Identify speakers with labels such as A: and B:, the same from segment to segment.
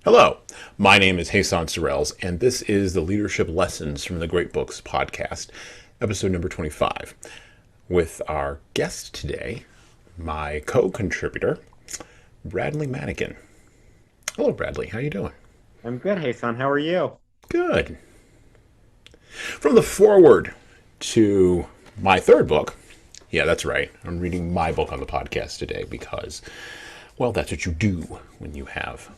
A: Hello, my name is Jesan Sorrells, and this is the Leadership Lessons from the Great Books podcast, episode number 25, with our guest today, my co-contributor, Bradley Matican. Hello, Bradley. How you doing?
B: I'm good, Jesan. How are you?
A: Good. From the foreword to my third book, yeah, that's right. I'm reading my book on the podcast today because, well, that's what you do when you have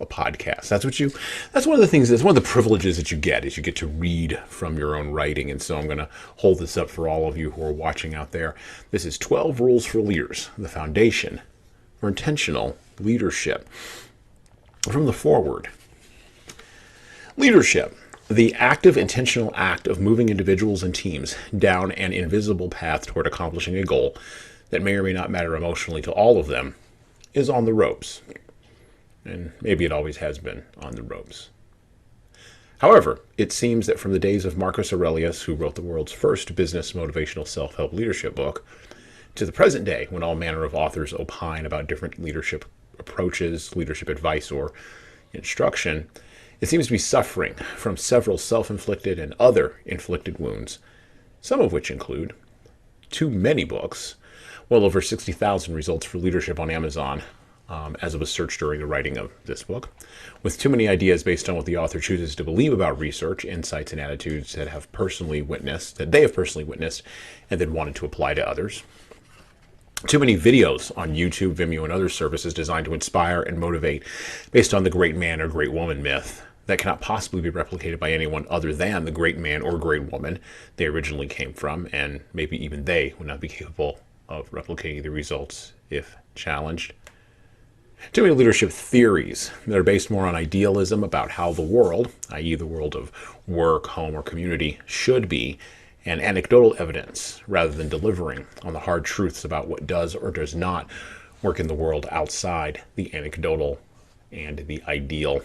A: a podcast. That's one of the things, that's one of the privileges that you get, is you get to read from your own writing. And so I'm going to hold this up for all of you who are watching out there. This is 12 Rules for Leaders, the foundation for intentional leadership. From the foreword. Leadership, the active, intentional act of moving individuals and teams down an invisible path toward accomplishing a goal that may or may not matter emotionally to all of them, is on the ropes. And maybe it always has been on the ropes. However, it seems that from the days of Marcus Aurelius, who wrote the world's first business motivational self-help leadership book, to the present day, when all manner of authors opine about different leadership approaches, leadership advice, or instruction, it seems to be suffering from several self-inflicted and other inflicted wounds, some of which include too many books, well over 60,000 results for leadership on Amazon, as of a search during the writing of this book, with too many ideas based on what the author chooses to believe about research, insights, and attitudes that they have personally witnessed, and then wanted to apply to others. Too many videos on YouTube, Vimeo, and other services designed to inspire and motivate based on the great man or great woman myth that cannot possibly be replicated by anyone other than the great man or great woman they originally came from, and maybe even they would not be capable of replicating the results if challenged. Too many leadership theories that are based more on idealism about how the world, i.e. the world of work, home, or community, should be, and anecdotal evidence rather than delivering on the hard truths about what does or does not work in the world outside the anecdotal and the ideal.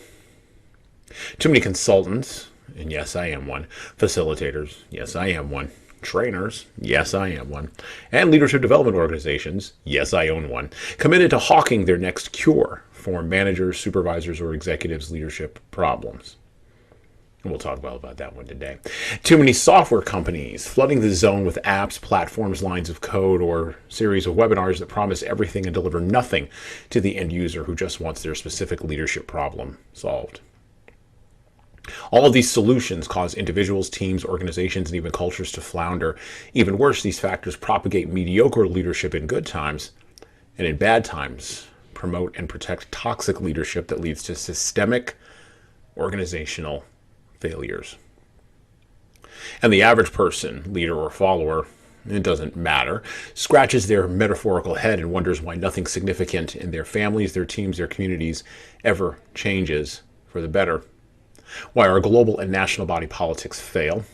A: Too many consultants, and yes, I am one, facilitators, yes, I am one, trainers, yes, I am one, and leadership development organizations, yes, I own one, committed to hawking their next cure for managers, supervisors, or executives' leadership problems. And we'll talk about that one today. Too many software companies flooding the zone with apps, platforms, lines of code, or series of webinars that promise everything and deliver nothing to the end user who just wants their specific leadership problem solved. All of these solutions cause individuals, teams, organizations, and even cultures to flounder. Even worse, these factors propagate mediocre leadership in good times, and in bad times, promote and protect toxic leadership that leads to systemic organizational failures. And the average person, leader or follower, it doesn't matter, scratches their metaphorical head and wonders why nothing significant in their families, their teams, their communities ever changes for the better. Why our global and national body politics fail,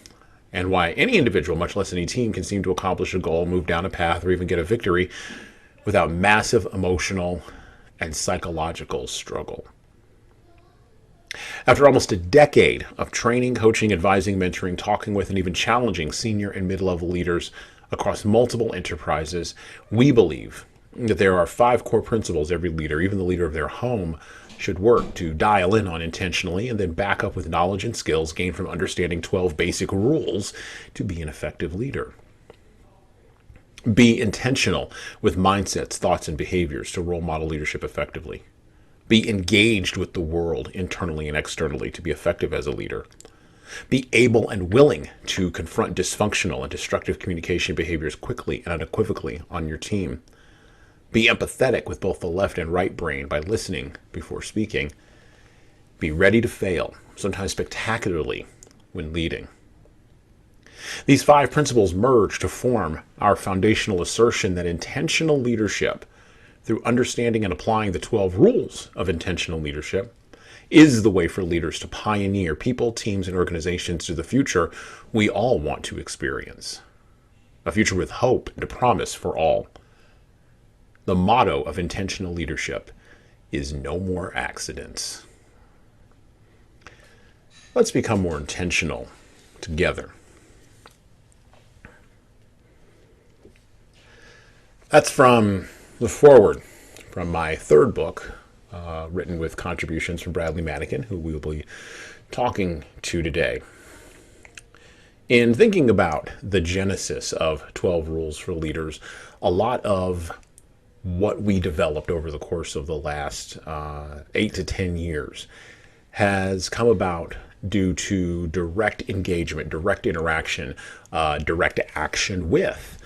A: and why any individual, much less any team, can seem to accomplish a goal, move down a path, or even get a victory without massive emotional and psychological struggle. After almost a decade of training, coaching, advising, mentoring, talking with, and even challenging senior and mid-level leaders across multiple enterprises, we believe that there are 5 core principles every leader, even the leader of their home, should work to dial in on intentionally, and then back up with knowledge and skills gained from understanding 12 basic rules to be an effective leader. Be intentional with mindsets, thoughts, and behaviors to role model leadership effectively. Be engaged with the world internally and externally to be effective as a leader. Be able and willing to confront dysfunctional and destructive communication behaviors quickly and unequivocally on your team. Be empathetic with both the left and right brain by listening before speaking. Be ready to fail, sometimes spectacularly, when leading. These 5 principles merge to form our foundational assertion that intentional leadership, through understanding and applying the 12 rules of intentional leadership, is the way for leaders to pioneer people, teams, and organizations to the future we all want to experience. A future with hope and a promise for all. The motto of intentional leadership is no more accidents. Let's become more intentional together. That's from the foreword from my third book, written with contributions from Bradley Matican, who we'll be talking to today. In thinking about the genesis of 12 Rules for Leaders, a lot of what we developed over the course of the last 8 to 10 years has come about due to direct engagement, direct interaction, direct action with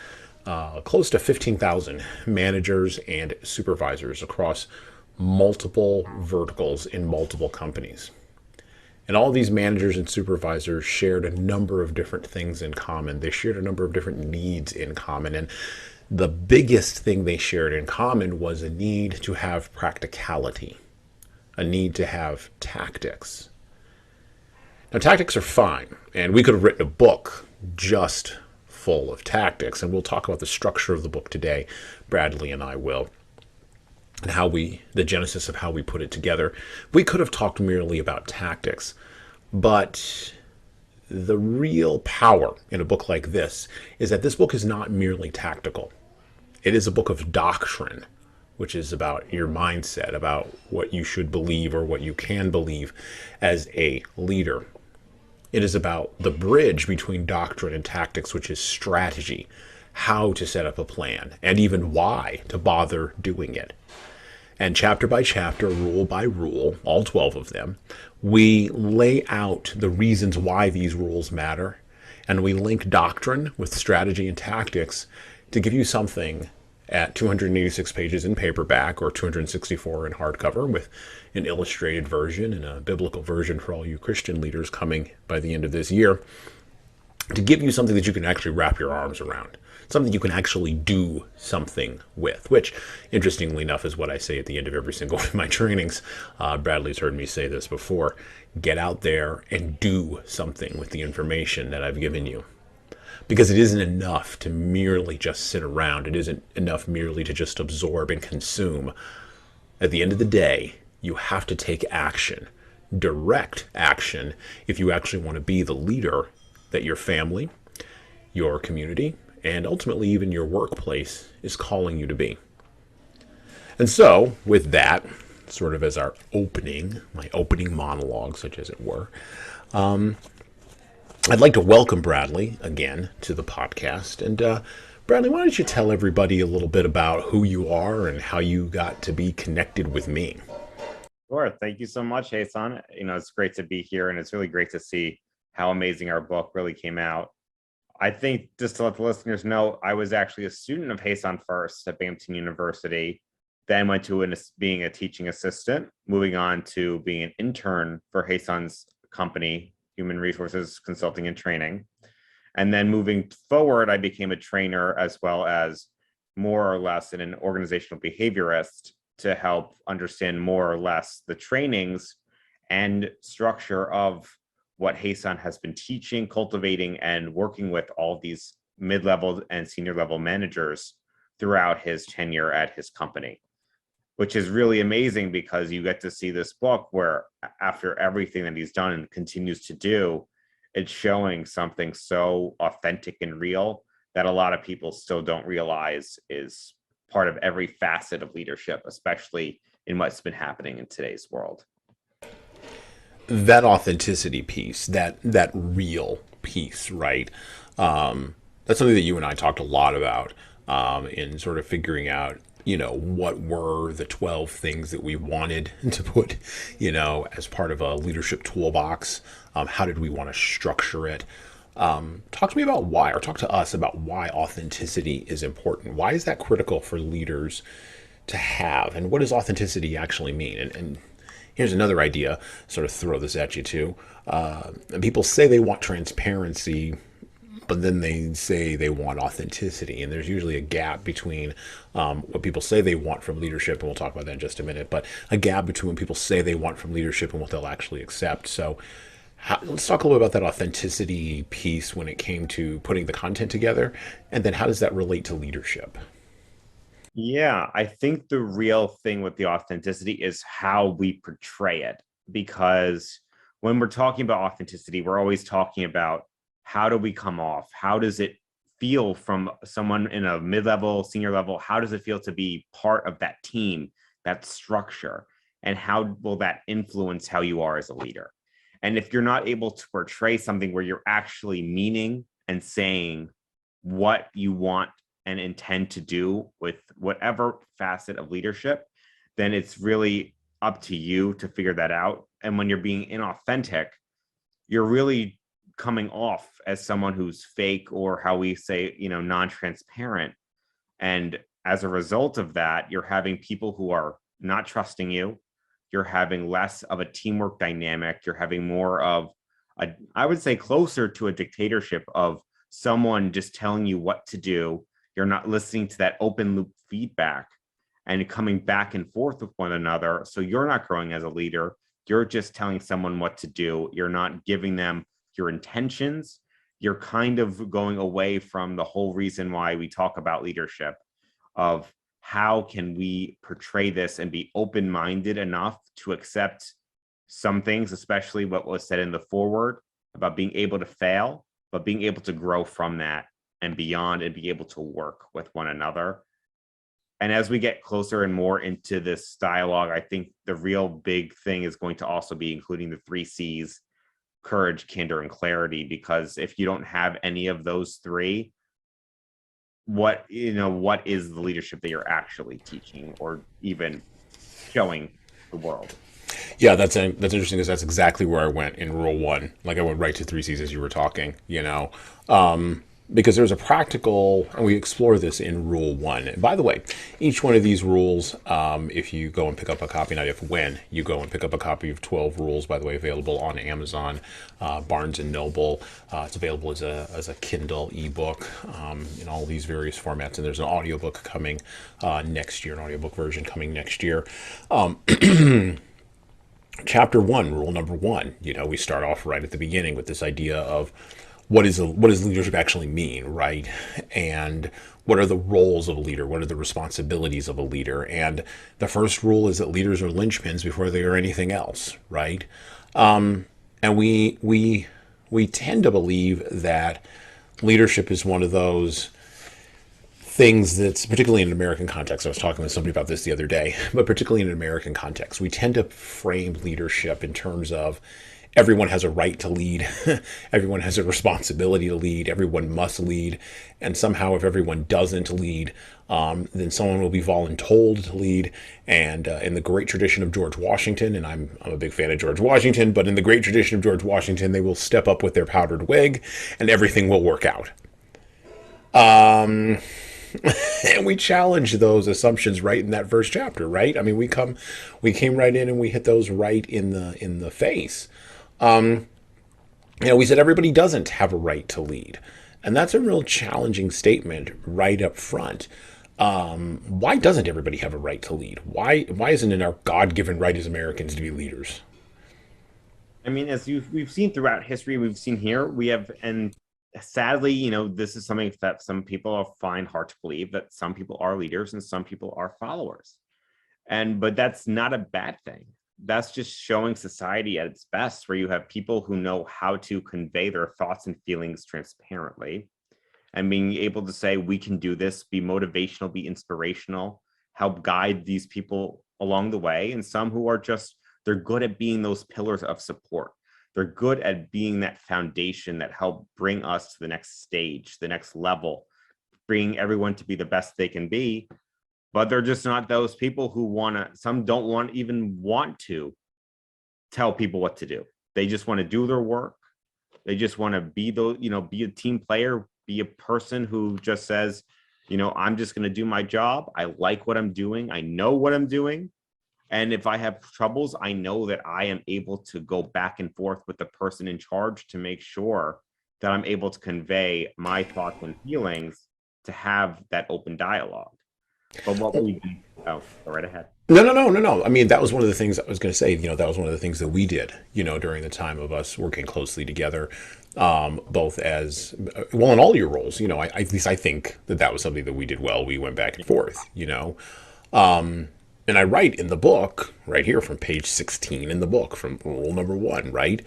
A: close to 15,000 managers and supervisors across multiple verticals in multiple companies. And all these managers and supervisors shared a number of different things in common. They shared a number of different needs in common. And the biggest thing they shared in common was a need to have practicality, a need to have tactics. Now, tactics are fine, and we could have written a book just full of tactics, and we'll talk about the structure of the book today. Bradley and I will, and the genesis of how we put it together. We could have talked merely about tactics, but the real power in a book like this is that this book is not merely tactical. It is a book of doctrine, which is about your mindset, about what you should believe or what you can believe as a leader. It is about the bridge between doctrine and tactics, which is strategy, how to set up a plan, and even why to bother doing it. And chapter by chapter, rule by rule, all 12 of them, we lay out the reasons why these rules matter, and we link doctrine with strategy and tactics to give you something at 286 pages in paperback or 264 in hardcover with an illustrated version and a biblical version for all you Christian leaders coming by the end of this year, to give you something that you can actually wrap your arms around, something you can actually do something with, which, interestingly enough, is what I say at the end of every single one of my trainings. Bradley's heard me say this before. Get out there and do something with the information that I've given you. Because it isn't enough to merely just sit around. It isn't enough merely to just absorb and consume. At the end of the day, you have to take action, direct action, if you actually want to be the leader that your family, your community, and ultimately even your workplace is calling you to be. And so, with that, sort of as our opening, my opening monologue, such as it were, I'd like to welcome Bradley again to the podcast. And Bradley, why don't you tell everybody a little bit about who you are and how you got to be connected with me?
B: Sure. Thank you so much, Jesan. It's great to be here, and it's really great to see how amazing our book really came out. I think, just to let the listeners know, I was actually a student of Jesan first at Binghamton University, then went to being a teaching assistant, moving on to being an intern for Jesan's company, Human Resources Consulting and Training. And then moving forward, I became a trainer as well as more or less an organizational behaviorist to help understand more or less the trainings and structure of what Jesan has been teaching, cultivating, and working with all these mid-level and senior level managers throughout his tenure at his company, which is really amazing because you get to see this book where after everything that he's done and continues to do, it's showing something so authentic and real that a lot of people still don't realize is part of every facet of leadership, especially in what's been happening in today's world.
A: That authenticity piece, that real piece, right? That's something that you and I talked a lot about in sort of figuring out, what were the 12 things that we wanted to put, as part of a leadership toolbox. How did we want to structure it? Talk to me about why, or talk to us about why authenticity is important. Why is that critical for leaders to have? And what does authenticity actually mean? And here's another idea, sort of throw this at you too. People say they want transparency, but then they say they want authenticity. And there's usually a gap between what people say they want from leadership, and we'll talk about that in just a minute, but a gap between what people say they want from leadership and what they'll actually accept. So let's talk a little bit about that authenticity piece when it came to putting the content together, and then how does that relate to leadership?
B: Yeah, I think the real thing with the authenticity is how we portray it, because when we're talking about authenticity, we're always talking about how do we come off? How does it feel from someone in a mid-level, senior level? How does it feel to be part of that team, that structure? and how will that influence how you are as a leader? And if you're not able to portray something where you're actually meaning and saying what you want and intend to do with whatever facet of leadership, then it's really up to you to figure that out. And when you're being inauthentic, you're really coming off as someone who's fake, or how we say, non-transparent. And as a result of that, you're having people who are not trusting you. You're having less of a teamwork dynamic. You're having more of I would say closer to a dictatorship of someone just telling you what to do. You're not listening to that open loop feedback and coming back and forth with one another. So you're not growing as a leader. You're just telling someone what to do. You're not giving them your intentions. You're kind of going away from the whole reason why we talk about leadership, of how can we portray this and be open-minded enough to accept some things, especially what was said in the foreword about being able to fail, but being able to grow from that and beyond, and be able to work with one another. And as we get closer and more into this dialogue, I think the real big thing is going to also be including the 3 C's: courage, candor, and clarity. Because if you don't have any of those 3, what is the leadership that you're actually teaching or even showing the world?
A: Yeah, that's interesting, because that's exactly where I went in rule 1. Like, I went right to 3 C's as you were talking, because there's a practical, and we explore this in rule 1. And by the way, each one of these rules, if you go and pick up a copy, not if, when you go and pick up a copy of 12 rules, by the way, available on Amazon, Barnes and Noble. It's available as a Kindle ebook, in all these various formats. And there's an audiobook coming next year, an audiobook version coming next year. Chapter 1, rule number 1, we start off right at the beginning with this idea of what does leadership actually mean, right? And what are the roles of a leader? What are the responsibilities of a leader? And the first rule is that leaders are linchpins before they are anything else, right? And we tend to believe that leadership is one of those things that's, particularly in an American context. I was talking with somebody about this the other day, but particularly in an American context, we tend to frame leadership in terms of everyone has a right to lead, everyone has a responsibility to lead, everyone must lead, and somehow if everyone doesn't lead, then someone will be voluntold to lead. And in the great tradition of George Washington, and I'm a big fan of George Washington, but in the great tradition of George Washington, they will step up with their powdered wig and everything will work out. And we challenge those assumptions right in that first chapter, right? I mean, we came right in and we hit those right in the face. We said everybody doesn't have a right to lead, and that's a real challenging statement right up front. Why doesn't everybody have a right to lead? Why isn't it our God-given right as Americans to be leaders?
B: I mean, as we've seen throughout history, we've seen here, we have, and sadly, this is something that some people find hard to believe, that some people are leaders and some people are followers. But that's not a bad thing. That's just showing society at its best, where you have people who know how to convey their thoughts and feelings transparently, and being able to say, we can do this, be motivational, be inspirational, help guide these people along the way. And some who are just, they're good at being those pillars of support. They're good at being that foundation that help bring us to the next stage, the next level, bring everyone to be the best they can be. But they're just not those people who some don't even want to tell people what to do. They just want to do their work. They just want to be be a team player, be a person who just says, I'm just going to do my job. I like what I'm doing. I know what I'm doing. And if I have troubles, I know that I am able to go back and forth with the person in charge to make sure that I'm able to convey my thoughts and feelings, to have that open dialogue. But what we do, go right ahead.
A: No. I mean, that was one of the things I was going to say. That was one of the things that we did, during the time of us working closely together, both as well in all your roles. At least I think that was something that we did well. We went back and forth, and I write in the book right here from page 16 in the book, from rule number 1, right?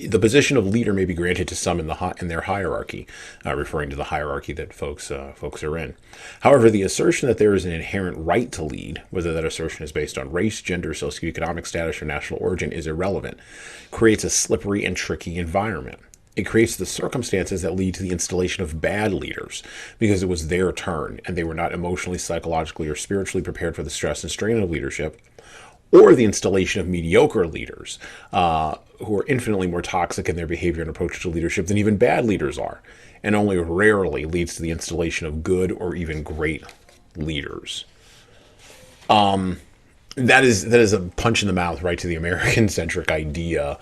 A: the position of leader may be granted to some in their hierarchy, referring to the hierarchy that folks are in. However, the assertion that there is an inherent right to lead, whether that assertion is based on race, gender, socioeconomic status, or national origin, is irrelevant. Creates a slippery and tricky environment. It creates the circumstances that lead to the installation of bad leaders because it was their turn and they were not emotionally, psychologically, or spiritually prepared for the stress and strain of leadership, or the installation of mediocre leaders who are infinitely more toxic in their behavior and approach to leadership than even bad leaders are, and only rarely leads to the installation of good or even great leaders. That is a punch in the mouth right to the American-centric idea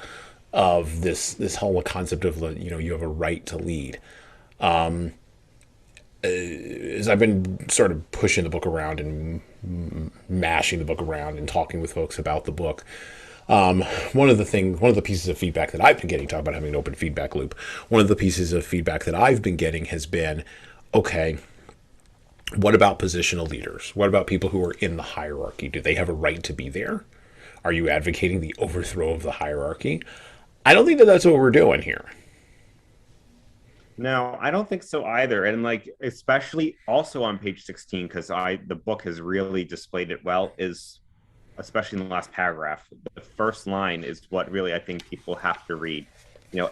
A: of this whole concept of, you have a right to lead. As I've been sort of pushing the book around and mashing the book around and talking with folks about the book, one of the pieces of feedback that I've been getting, talk about having an open feedback loop, one of the pieces of feedback that I've been getting has been, okay, what about positional leaders? What about people who are in the hierarchy? Do they have a right to be there? Are you advocating the overthrow of the hierarchy? I don't think that that's what we're doing here.
B: No, I don't think so either. And like, especially also on page 16, because the book has really displayed it well, is especially in the last paragraph. The first line is what really I think people have to read.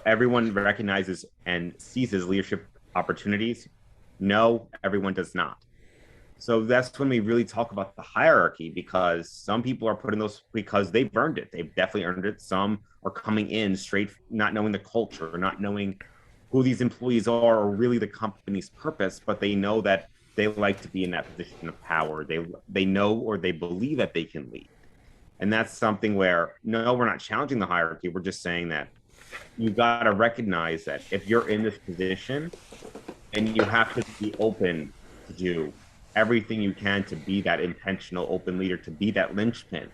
B: Everyone recognizes and seizes leadership opportunities. No, everyone does not. So that's when we really talk about the hierarchy, because some people are putting those because they've earned it. They've definitely earned it. Some are coming in straight, not knowing the culture, not knowing who these employees are or really the company's purpose, but they know that they like to be in that position of power. They know or they believe that they can lead. And that's something where, no, we're not challenging the hierarchy. We're just saying that you got to recognize that if you're in this position, and you have to be open to do everything you can to be that intentional open leader, to be that linchpin.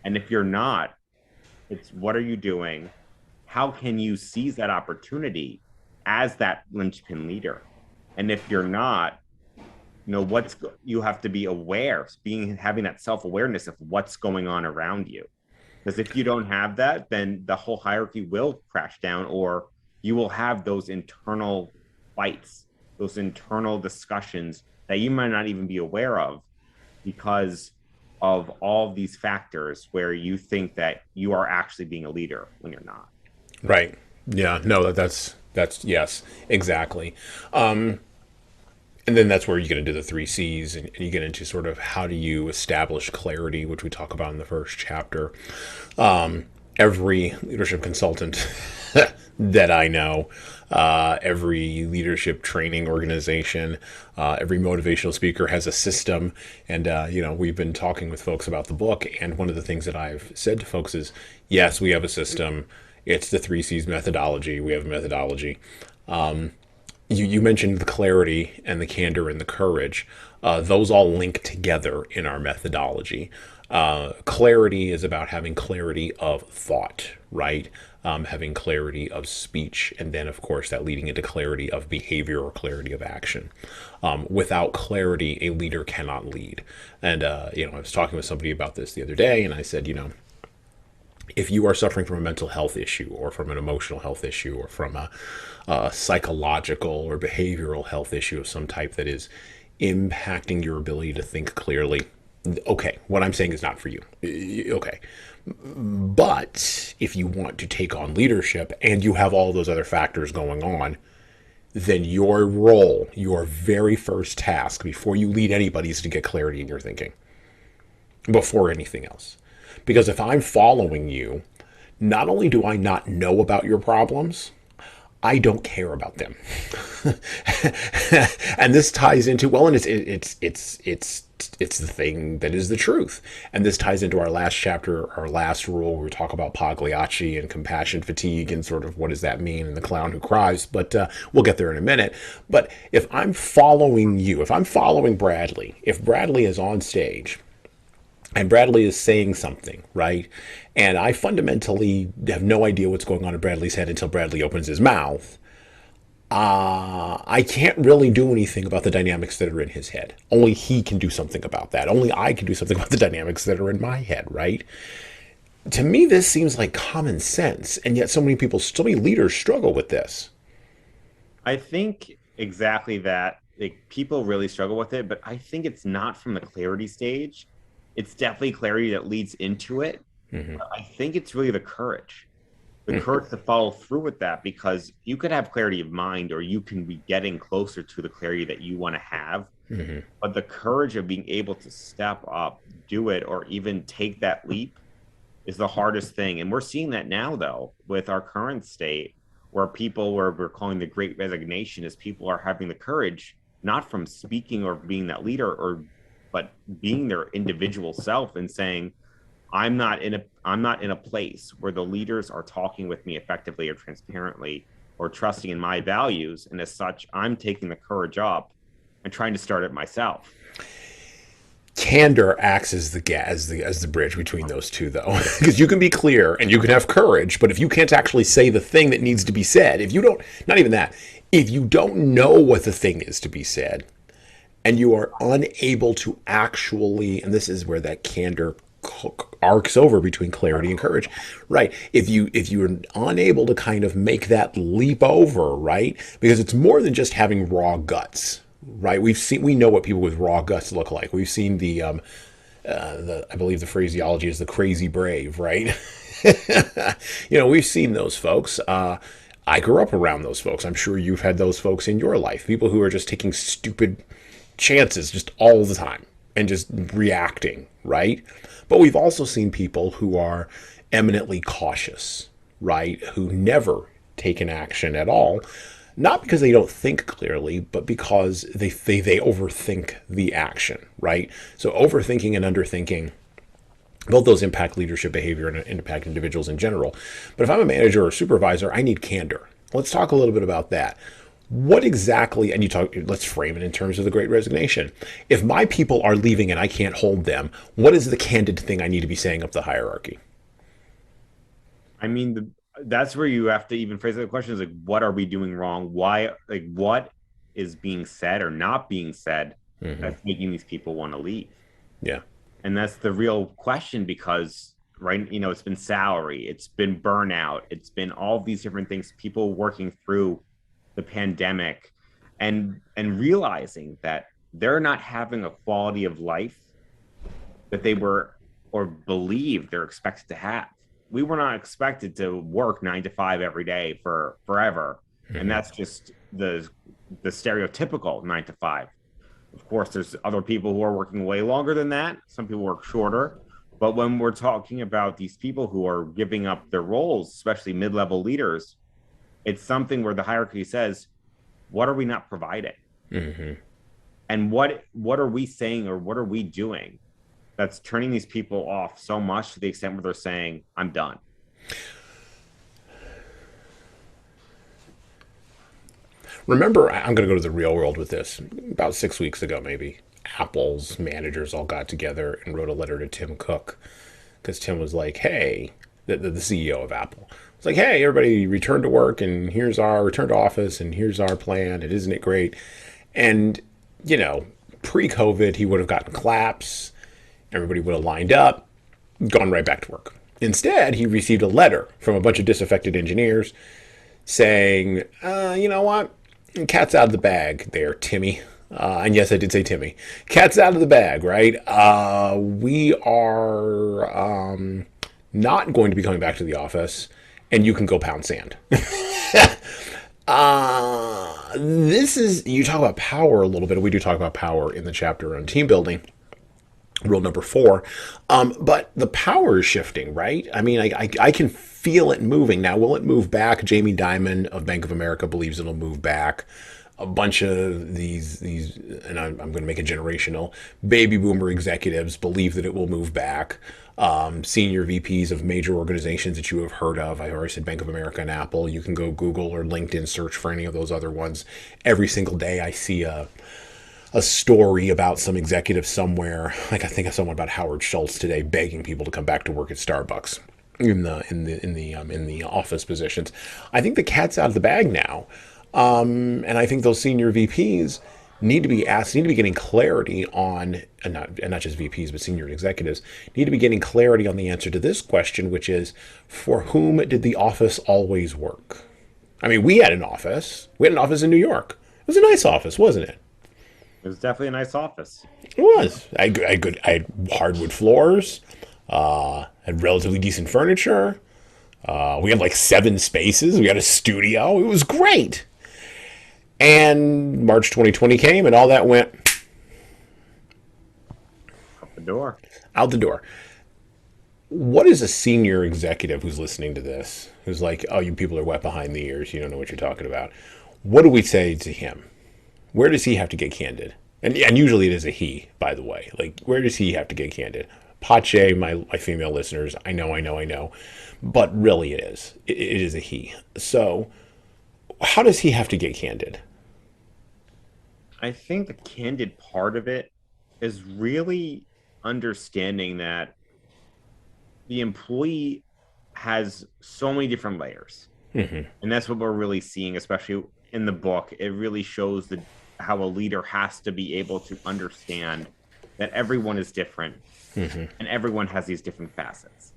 B: And if you're not, it's what are you doing? How can you seize that opportunity as that linchpin leader? And if you're not, you have to be aware, having that self-awareness of what's going on around you. Because if you don't have that, then the whole hierarchy will crash down, or you will have those internal fights, those internal discussions that you might not even be aware of because of all of these factors where you think that you are actually being a leader when you're not.
A: Right. Yeah. No, that's yes, exactly. And then that's where you get into the three C's, and you get into sort of how do you establish clarity, which we talk about in the first chapter. Every leadership consultant that I know, every leadership training organization, every motivational speaker has a system. And, we've been talking with folks about the book. And one of the things that I've said to folks is, yes, we have a system. It's the three C's methodology. We have a methodology. You mentioned the clarity and the candor and the courage. Those all link together in our methodology. Clarity is about having clarity of thought, right? Having clarity of speech, and then, of course, that leading into clarity of behavior or clarity of action. Without clarity, a leader cannot lead. And, I was talking with somebody about this the other day, and I said, if you are suffering from a mental health issue or from an emotional health issue or from a psychological or behavioral health issue of some type that is impacting your ability to think clearly, okay, what I'm saying is not for you. Okay. But if you want to take on leadership and you have all those other factors going on, then your role, your very first task before you lead anybody is to get clarity in your thinking before anything else. Because if I'm following you, not only do I not know about your problems, I don't care about them. And this ties into, well, and it's the thing that is the truth. And this ties into our last chapter, our last rule, where we talk about Pagliacci and compassion fatigue and sort of what does that mean and the clown who cries. But we'll get there in a minute. But if I'm following you, if I'm following Bradley, if Bradley is on stage and Bradley is saying something, right? And I fundamentally have no idea what's going on in Bradley's head until Bradley opens his mouth. I can't really do anything about the dynamics that are in his head. Only he can do something about that. Only I can do something about the dynamics that are in my head, right? To me, this seems like common sense, and yet so many leaders struggle with this.
B: I think exactly that. Like people really struggle with it, but I think it's not from the clarity stage. It's definitely clarity that leads into it. But I think it's really the courage to follow through with that, because you could have clarity of mind or you can be getting closer to the clarity that you want to have. But the courage of being able to step up, do it, or even take that leap is the hardest thing. And we're seeing that now, though, with our current state, where we're calling the great resignation, is people are having the courage, not from speaking or being that leader, but being their individual self and saying, I'm not in a place where the leaders are talking with me effectively or transparently or trusting in my values. And as such, I'm taking the courage up and trying to start it myself.
A: Candor acts as the bridge between those two, though, because you can be clear and you can have courage, but if you can't actually say the thing that needs to be said, if you don't, not even that, if you don't know what the thing is to be said, and you are unable to actually, and this is where that candor arcs over between clarity and courage, right? If you're unable to kind of make that leap over, right? Because it's more than just having raw guts, right? We know what people with raw guts look like. We've seen I believe the phraseology is the crazy brave, right? We've seen those folks. I grew up around those folks. I'm sure you've had those folks in your life. People who are just taking stupid chances just all the time and just reacting, right? But we've also seen people who are eminently cautious, right? Who never take an action at all, not because they don't think clearly, but because they overthink the action, right? So overthinking and underthinking, both those impact leadership behavior and impact individuals in general. But if I'm a manager or supervisor, I need candor. Let's talk a little bit about that. What exactly, and let's frame it in terms of the great resignation. If my people are leaving and I can't hold them, what is the candid thing I need to be saying up the hierarchy?
B: I mean, that's where you have to even phrase the question is like, what are we doing wrong? Why, like, what is being said or not being said that's making these people want to leave?
A: Yeah.
B: And that's the real question, because right, it's been salary, it's been burnout, it's been all these different things, people working through the pandemic and realizing that they're not having a quality of life that they were or believe they're expected to have. We were not expected to work 9 to 5 every day for forever. And that's just the stereotypical 9 to 5. Of course, there's other people who are working way longer than that. Some people work shorter. But when we're talking about these people who are giving up their roles, especially mid-level leaders, it's something where the hierarchy says, what are we not providing? And what are we saying, or what are we doing that's turning these people off so much to the extent where they're saying, I'm done?
A: Remember, I'm going to go to the real world with this. About 6 weeks ago, maybe, Apple's managers all got together and wrote a letter to Tim Cook, because Tim was like, hey, the CEO of Apple was like, hey, everybody return to work, and here's our return to office, and here's our plan, and isn't it great? And, pre-COVID, he would have gotten claps, everybody would have lined up, gone right back to work. Instead, he received a letter from a bunch of disaffected engineers saying, you know what? Cat's out of the bag there, Timmy. And yes, I did say Timmy. Cat's out of the bag, right? We are not going to be coming back to the office, and you can go pound sand. This is, you talk about power a little bit. We do talk about power in the chapter on team building, rule number 4. But the power is shifting, right? I mean, I can feel it moving. Now, will it move back? Jamie Dimon of Bank of America believes it'll move back. A bunch of these, and I'm going to make it generational, baby boomer executives believe that it will move back. Senior VPs of major organizations that you have heard of, I already said Bank of America and Apple. You can go Google or LinkedIn, search for any of those other ones. Every single day I see a story about some executive somewhere. Like, I think of someone about Howard Schultz today begging people to come back to work at Starbucks in the office positions. I think the cat's out of the bag now. And I think those senior VPs need to be asked, need to be getting clarity on, and not just VPs, but senior executives, need to be getting clarity on the answer to this question, which is, for whom did the office always work? I mean, we had an office. We had an office in New York. It was a nice office, wasn't it?
B: It was definitely a nice office.
A: It was. I had hardwood floors. Had relatively decent furniture. We had like 7 spaces. We had a studio. It was great. And March 2020 came, and all that went
B: Out the door.
A: out the door. What is a senior executive who's listening to this, who's like, oh, you people are wet behind the ears, you don't know what you're talking about? What do we say to him? Where does he have to get candid? And usually it is a he, by the way. Like, where does he have to get candid? Pache, my female listeners, I know. But really it is. It is a he. So how does he have to get candid?
B: I think the candid part of it is really understanding that the employee has so many different layers. And that's what we're really seeing, especially in the book. It really shows how a leader has to be able to understand that everyone is different and everyone has these different facets.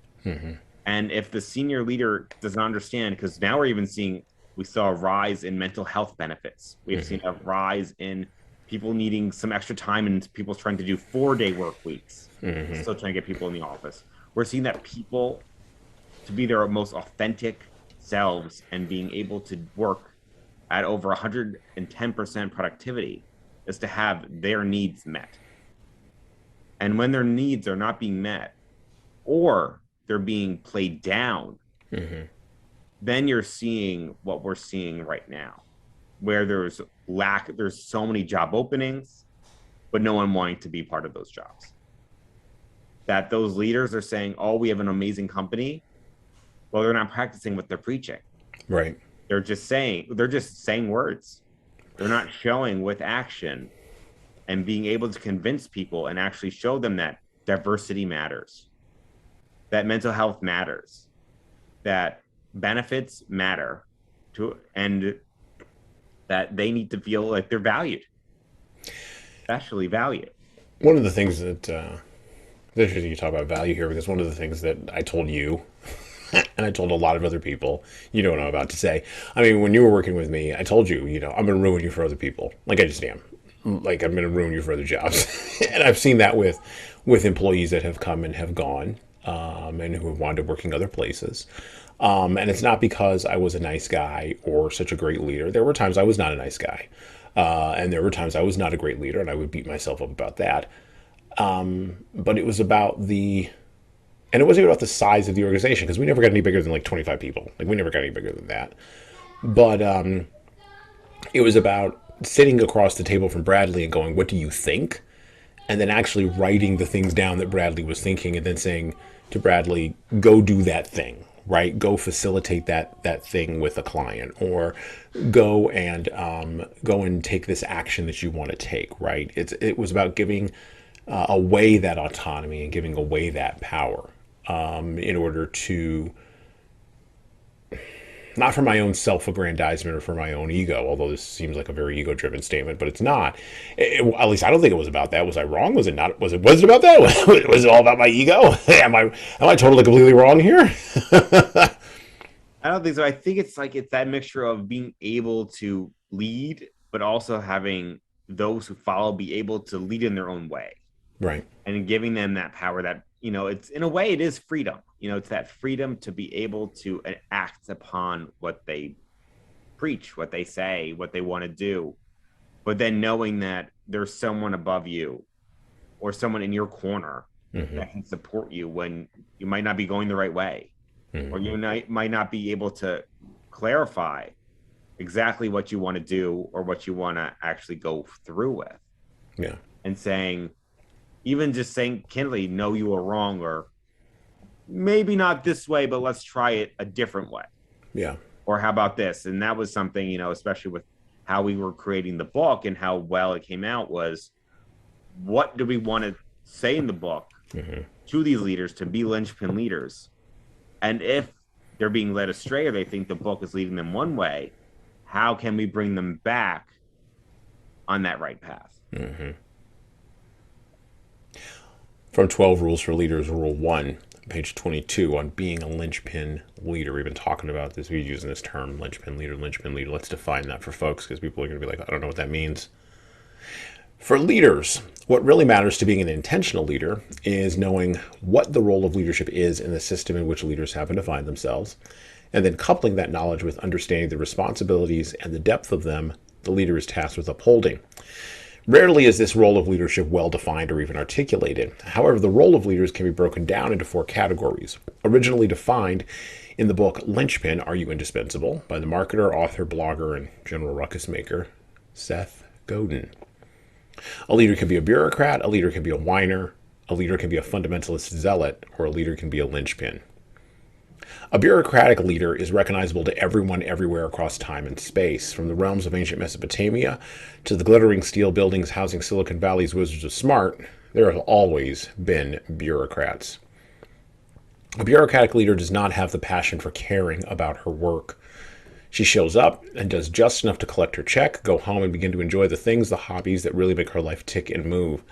B: And if the senior leader does not understand, because now we saw a rise in mental health benefits. We've seen a rise in people needing some extra time and people trying to do 4-day work weeks, still trying to get people in the office. We're seeing that people, to be their most authentic selves and being able to work at over 110% productivity, is to have their needs met. And when their needs are not being met, or they're being played down, then you're seeing what we're seeing right now, where there's so many job openings, but no one wanting to be part of those jobs. That those leaders are saying, oh, we have an amazing company. Well, they're not practicing what they're preaching.
A: Right.
B: They're just saying words. They're not showing with action and being able to convince people and actually show them that diversity matters, that mental health matters, that benefits matter, and that they need to feel like they're valued, especially valued.
A: One of the things that, there's interesting you talk about value here, because one of the things that I told you, and I told a lot of other people, you know what I'm about to say. I mean, when you were working with me, I told you, I'm going to ruin you for other people. Like I just am. Like I'm going to ruin you for other jobs. And I've seen that with employees that have come and have gone, and who have wound up working other places. And it's not because I was a nice guy or such a great leader. There were times I was not a nice guy. And there were times I was not a great leader, and I would beat myself up about that. But it was about and it wasn't even about the size of the organization, because we never got any bigger than like 25 people. Like we never got any bigger than that. But it was about sitting across the table from Bradley and going, what do you think? And then actually writing the things down that Bradley was thinking, and then saying to Bradley, go do that thing, right? Go facilitate that thing with a client, or go and take this action that you want to take, right? It was about giving away that autonomy and giving away that power, in order to, not for my own self-aggrandizement or for my own ego, although this seems like a very ego-driven statement, but it's not. At least I don't think it was about that. Was I wrong? Was it not? Was it about that? Was it all about my ego? Am I totally completely wrong here?
B: I don't think so. I think it's that mixture of being able to lead, but also having those who follow be able to lead in their own way.
A: Right.
B: And giving them that power that, it's, in a way, it is freedom. It's that freedom to be able to act upon what they preach, what they say, what they want to do. But then knowing that there's someone above you or someone in your corner that can support you when you might not be going the right way, or you might not be able to clarify exactly what you want to do or what you want to actually go through with.
A: Yeah.
B: And even just saying candidly, no, you are wrong, or maybe not this way, but let's try it a different way.
A: Yeah.
B: Or how about this? And that was something, especially with how we were creating the book and how well it came out, was what do we want to say in the book to these leaders to be linchpin leaders? And if they're being led astray, or they think the book is leading them one way, how can we bring them back on that right path.
A: From 12 Rules for Leaders, Rule 1, page 22, on being a linchpin leader. We've been talking about this. We're using this term, linchpin leader, linchpin leader. Let's define that for folks, because people are going to be like, I don't know what that means. For leaders, what really matters to being an intentional leader is knowing what the role of leadership is in the system in which leaders have to find themselves, and then coupling that knowledge with understanding the responsibilities and the depth of them the leader is tasked with upholding. Rarely is this role of leadership well defined or even articulated. However, the role of leaders can be broken down into 4 categories, originally defined in the book Linchpin, Are You Indispensable? By the marketer, author, blogger, and general ruckus maker, Seth Godin. A leader can be a bureaucrat, a leader can be a whiner, a leader can be a fundamentalist zealot, or a leader can be a linchpin. A bureaucratic leader is recognizable to everyone everywhere across time and space. From the realms of ancient Mesopotamia to the glittering steel buildings housing Silicon Valley's Wizards of Smart, there have always been bureaucrats. A bureaucratic leader does not have the passion for caring about her work. She shows up and does just enough to collect her check, go home, and begin to enjoy the things, the hobbies that really make her life tick and move.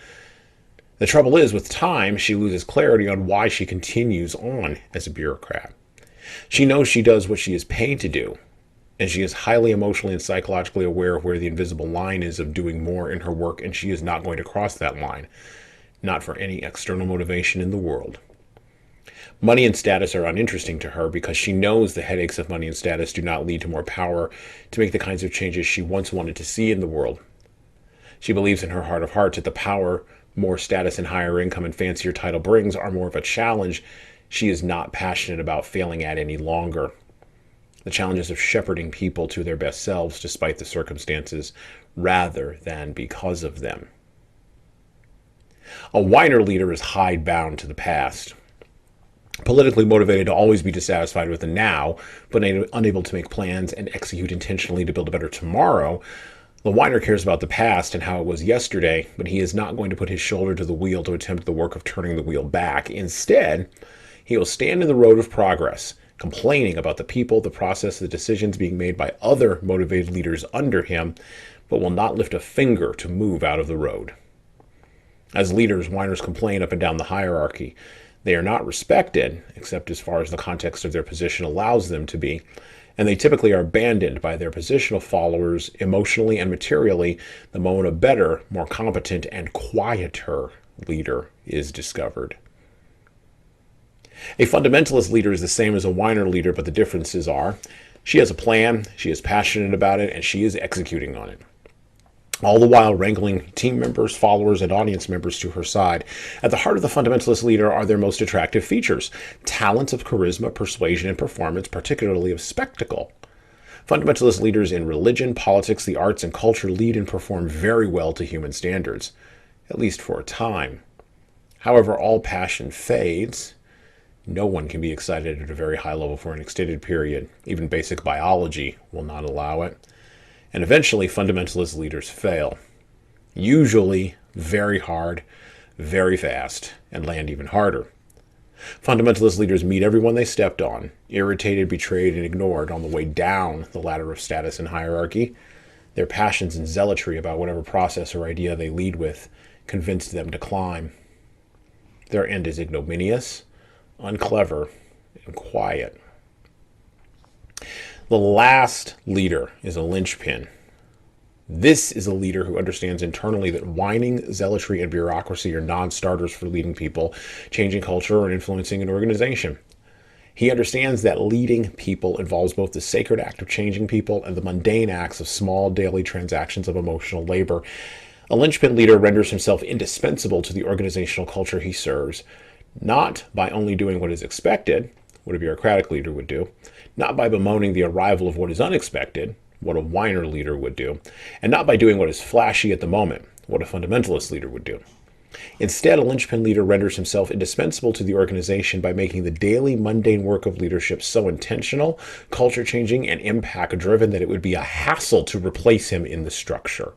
A: The trouble is, with time, she loses clarity on why she continues on as a bureaucrat. She knows she does what she is paid to do, and she is highly emotionally and psychologically aware of where the invisible line is of doing more in her work, and she is not going to cross that line, not for any external motivation in the world. Money and status are uninteresting to her because she knows the headaches of money and status do not lead to more power to make the kinds of changes she once wanted to see in the world. She believes in her heart of hearts that the power, more status and higher income and fancier title brings are more of a challenge she is not passionate about failing at any longer. The challenges of shepherding people to their best selves despite the circumstances rather than because of them. A whiner leader is hidebound to the past. Politically motivated to always be dissatisfied with the now, but unable to make plans and execute intentionally to build a better tomorrow, the whiner cares about the past and how it was yesterday, but he is not going to put his shoulder to the wheel to attempt the work of turning the wheel back. Instead, he will stand in the road of progress, complaining about the people, the process, the decisions being made by other motivated leaders under him, but will not lift a finger to move out of the road. As leaders, whiners complain up and down the hierarchy. They are not respected, except as far as the context of their position allows them to be, and they typically are abandoned by their positional followers emotionally and materially the moment a better, more competent, and quieter leader is discovered. A fundamentalist leader is the same as a whiner leader, but the differences are she has a plan, she is passionate about it, and she is executing on it. All the while wrangling team members, followers, and audience members to her side. At the heart of the fundamentalist leader are their most attractive features: talents of charisma, persuasion, and performance, particularly of spectacle. Fundamentalist leaders in religion, politics, the arts, and culture lead and perform very well to human standards, at least for a time. However, all passion fades. No one can be excited at a very high level for an extended period. Even basic biology will not allow it. And eventually, fundamentalist leaders fail. Usually very hard, very fast, and land even harder. Fundamentalist leaders meet everyone they stepped on, irritated, betrayed, and ignored on the way down the ladder of status and hierarchy. Their passions and zealotry about whatever process or idea they lead with convince them to climb. Their end is ignominious, unclever, and quiet. The last leader is a linchpin. This is a leader who understands internally that whining, zealotry, and bureaucracy are non-starters for leading people, changing culture, or influencing an organization. He understands that leading people involves both the sacred act of changing people and the mundane acts of small daily transactions of emotional labor. A linchpin leader renders himself indispensable to the organizational culture he serves, not by only doing what is expected, what a bureaucratic leader would do, not by bemoaning the arrival of what is unexpected, what a whiner leader would do, and not by doing what is flashy at the moment, what a fundamentalist leader would do. Instead, a linchpin leader renders himself indispensable to the organization by making the daily mundane work of leadership so intentional, culture-changing, and impact-driven that it would be a hassle to replace him in the structure.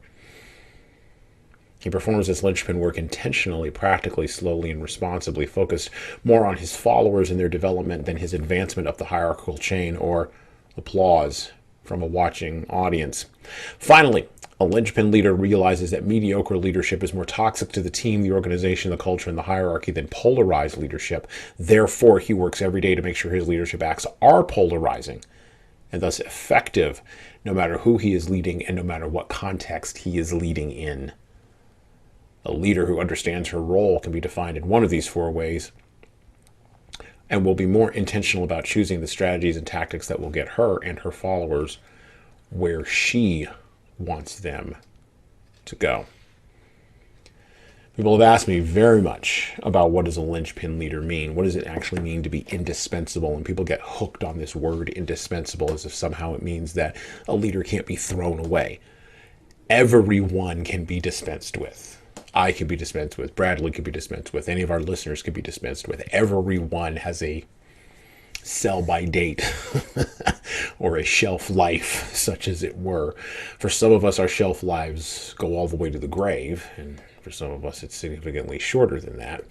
A: He performs this linchpin work intentionally, practically, slowly, and responsibly, focused more on his followers and their development than his advancement up the hierarchical chain or applause from a watching audience. Finally, a linchpin leader realizes that mediocre leadership is more toxic to the team, the organization, the culture, and the hierarchy than polarized leadership. Therefore, he works every day to make sure his leadership acts are polarizing and thus effective, no matter who he is leading and no matter what context he is leading in. A leader who understands her role can be defined in one of these four ways and will be more intentional about choosing the strategies and tactics that will get her and her followers where she wants them to go. People have asked me very much about what does a linchpin leader mean? What does it actually mean to be indispensable? And people get hooked on this word indispensable as if somehow it means that a leader can't be thrown away. Everyone can be dispensed with. I can be dispensed with. Bradley can be dispensed with. Any of our listeners can be dispensed with. Everyone has a sell by date or a shelf life, such as it were. For some of us, our shelf lives go all the way to the grave, and for some of us, it's significantly shorter than that.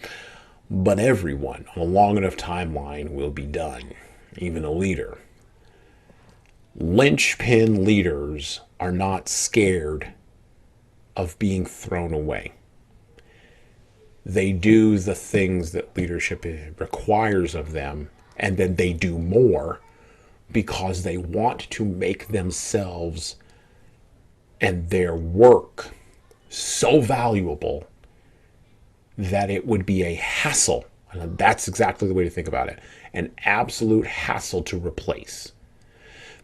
A: But everyone on a long enough timeline will be done, even a leader. Linchpin leaders are not scared of being thrown away. They do the things that leadership requires of them, and then they do more because they want to make themselves and their work so valuable that it would be a hassle. And that's exactly the way to think about it. An absolute hassle to replace.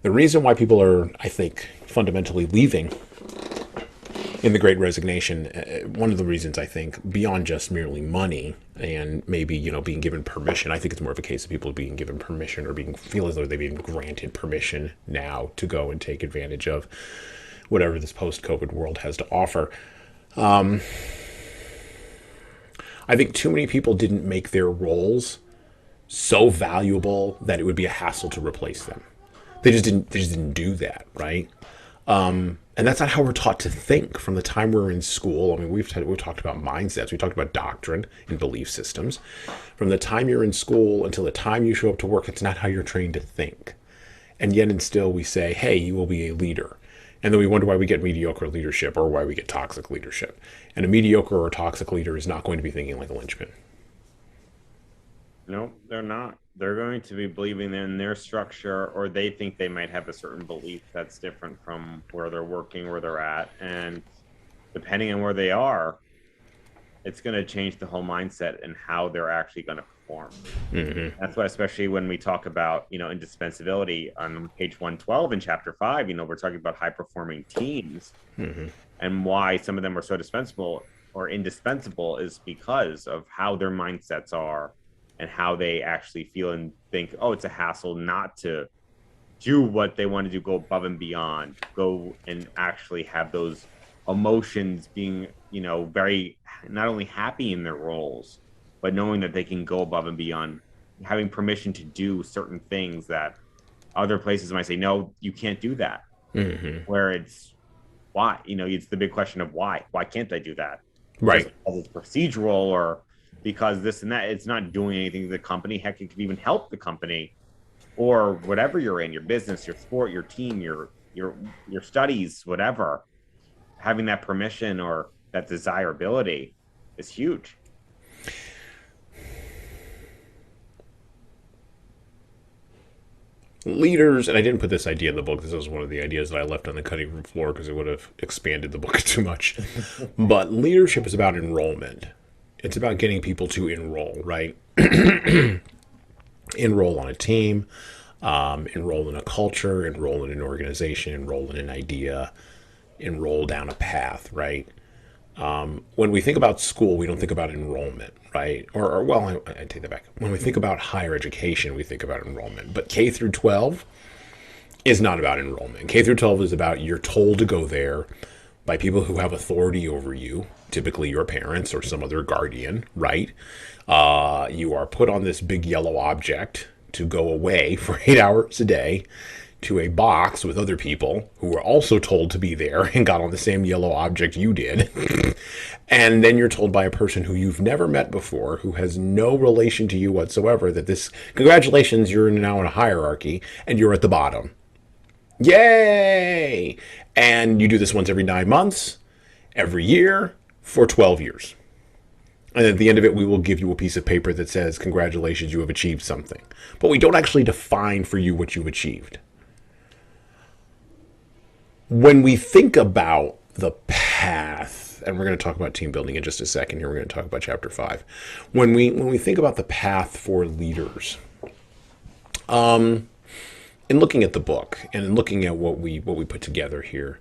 A: The reason why people are, I think, fundamentally leaving in the Great Resignation, one of the reasons, I think, beyond just merely money and maybe, being given permission, I think it's more of a case of people being given permission or feel as though they've been granted permission now to go and take advantage of whatever this post-COVID world has to offer. I think too many people didn't make their roles so valuable that it would be a hassle to replace them. They just didn't do that, right? And that's not how we're taught to think from the time we're in school. I mean, we've talked about mindsets. We talked about doctrine and belief systems. From the time you're in school until the time you show up to work, it's not how you're trained to think. And yet and still we say, hey, you will be a leader. And then we wonder why we get mediocre leadership or why we get toxic leadership. And a mediocre or toxic leader is not going to be thinking like a linchpin.
B: No, they're not. They're going to be believing in their structure, or they think they might have a certain belief that's different from where they're working, where they're at. And depending on where they are, it's going to change the whole mindset and how they're actually going to perform. Mm-hmm. That's why, especially when we talk about, indispensability on page 112 in chapter 5, we're talking about high performing teams, mm-hmm. and why some of them are so dispensable or indispensable is because of how their mindsets are and how they actually feel and think, oh, it's a hassle not to do what they want to do, go above and beyond, go and actually have those emotions being, very not only happy in their roles, but knowing that they can go above and beyond, having permission to do certain things that other places might say, no, you can't do that. Mm-hmm. Where it's why, it's the big question of why can't I do that?
A: Right.
B: Just because it's procedural or because this and that, it's not doing anything to the company. Heck, it could even help the company or whatever you're in, your business, your sport, your team, your studies, whatever. Having that permission or that desirability is huge.
A: Leaders, and I didn't put this idea in the book. This was one of the ideas that I left on the cutting room floor because it would have expanded the book too much. But leadership is about enrollment. It's about getting people to enroll, right? Enroll on a team, enroll in a culture, enroll in an organization, enroll in an idea, enroll down a path, right? When we think about school, we don't think about enrollment, right? I take that back. When we think about higher education, we think about enrollment. But K through 12 is not about enrollment. K through 12 is about you're told to go there by people who have authority over you, typically your parents or some other guardian, right? You are put on this big yellow object to go away for 8 hours a day to a box with other people who were also told to be there and got on the same yellow object you did. And then you're told by a person who you've never met before, who has no relation to you whatsoever, that congratulations, you're now in a hierarchy and you're at the bottom. Yay! And you do this once every 9 months, every year, for 12 years. And at the end of it, we will give you a piece of paper that says, congratulations, you have achieved something. But we don't actually define for you what you've achieved. When we think about the path, and we're going to talk about team building in just a second here, we're going to talk about chapter 5. When we think about the path for leaders, in looking at the book and in looking at what we put together here,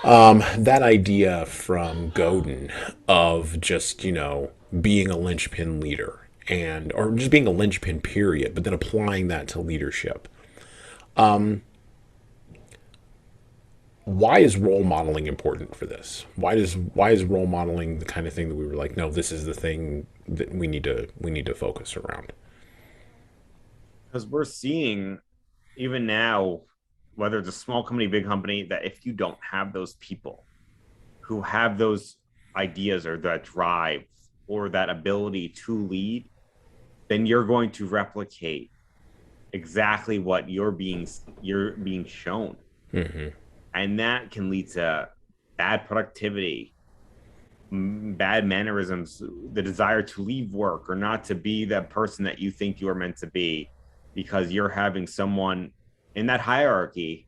A: that idea from Godin of just, being a linchpin leader or just being a linchpin period, but then applying that to leadership. Why is role modeling important for this? Why is role modeling the kind of thing that we were like, no, this is the thing that we need to focus around?
B: Because we're seeing even now, whether it's a small company, big company, that if you don't have those people who have those ideas or that drive or that ability to lead, then you're going to replicate exactly what you're being shown.
A: Mm-hmm.
B: And that can lead to bad productivity, bad mannerisms, the desire to leave work or not to be that person that you think you are meant to be, because you're having someone in that hierarchy,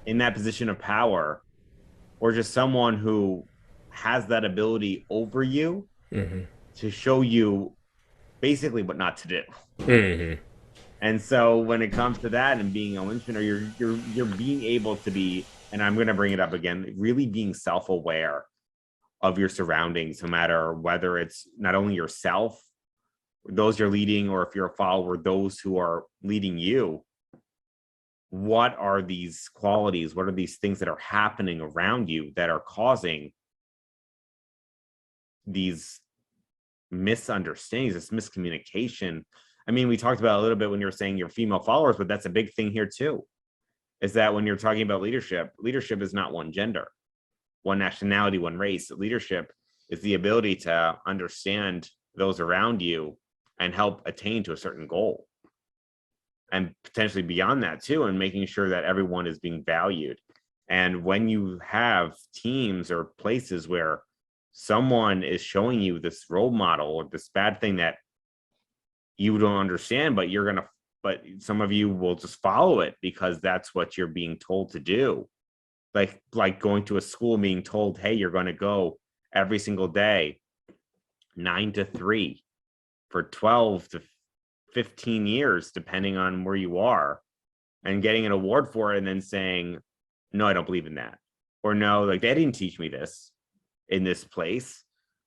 B: in that position of power, or just someone who has that ability over you to show you basically what not to do.
A: Mm-hmm.
B: And so when it comes to that and being a linchpin, or you're being able to be, and I'm going to bring it up again, really being self-aware of your surroundings, no matter whether it's not only yourself, those you're leading, or if you're a follower, those who are leading you. What are these qualities? What are these things that are happening around you that are causing these misunderstandings, this miscommunication? I mean, we talked about a little bit when you were saying your female followers, but that's a big thing here too, is that when you're talking about leadership is not one gender, one nationality, one race. Leadership is the ability to understand those around you and help attain to a certain goal, and potentially beyond that too, and making sure that everyone is being valued. And when you have teams or places where someone is showing you this role model or this bad thing that you don't understand, but some of you will just follow it because that's what you're being told to do. Like going to a school and being told, hey, you're going to go every single day, 9 to 3 for 12 to 15 years, depending on where you are, and getting an award for it, and then saying, no, I don't believe in that. Or no, like they didn't teach me this in this place,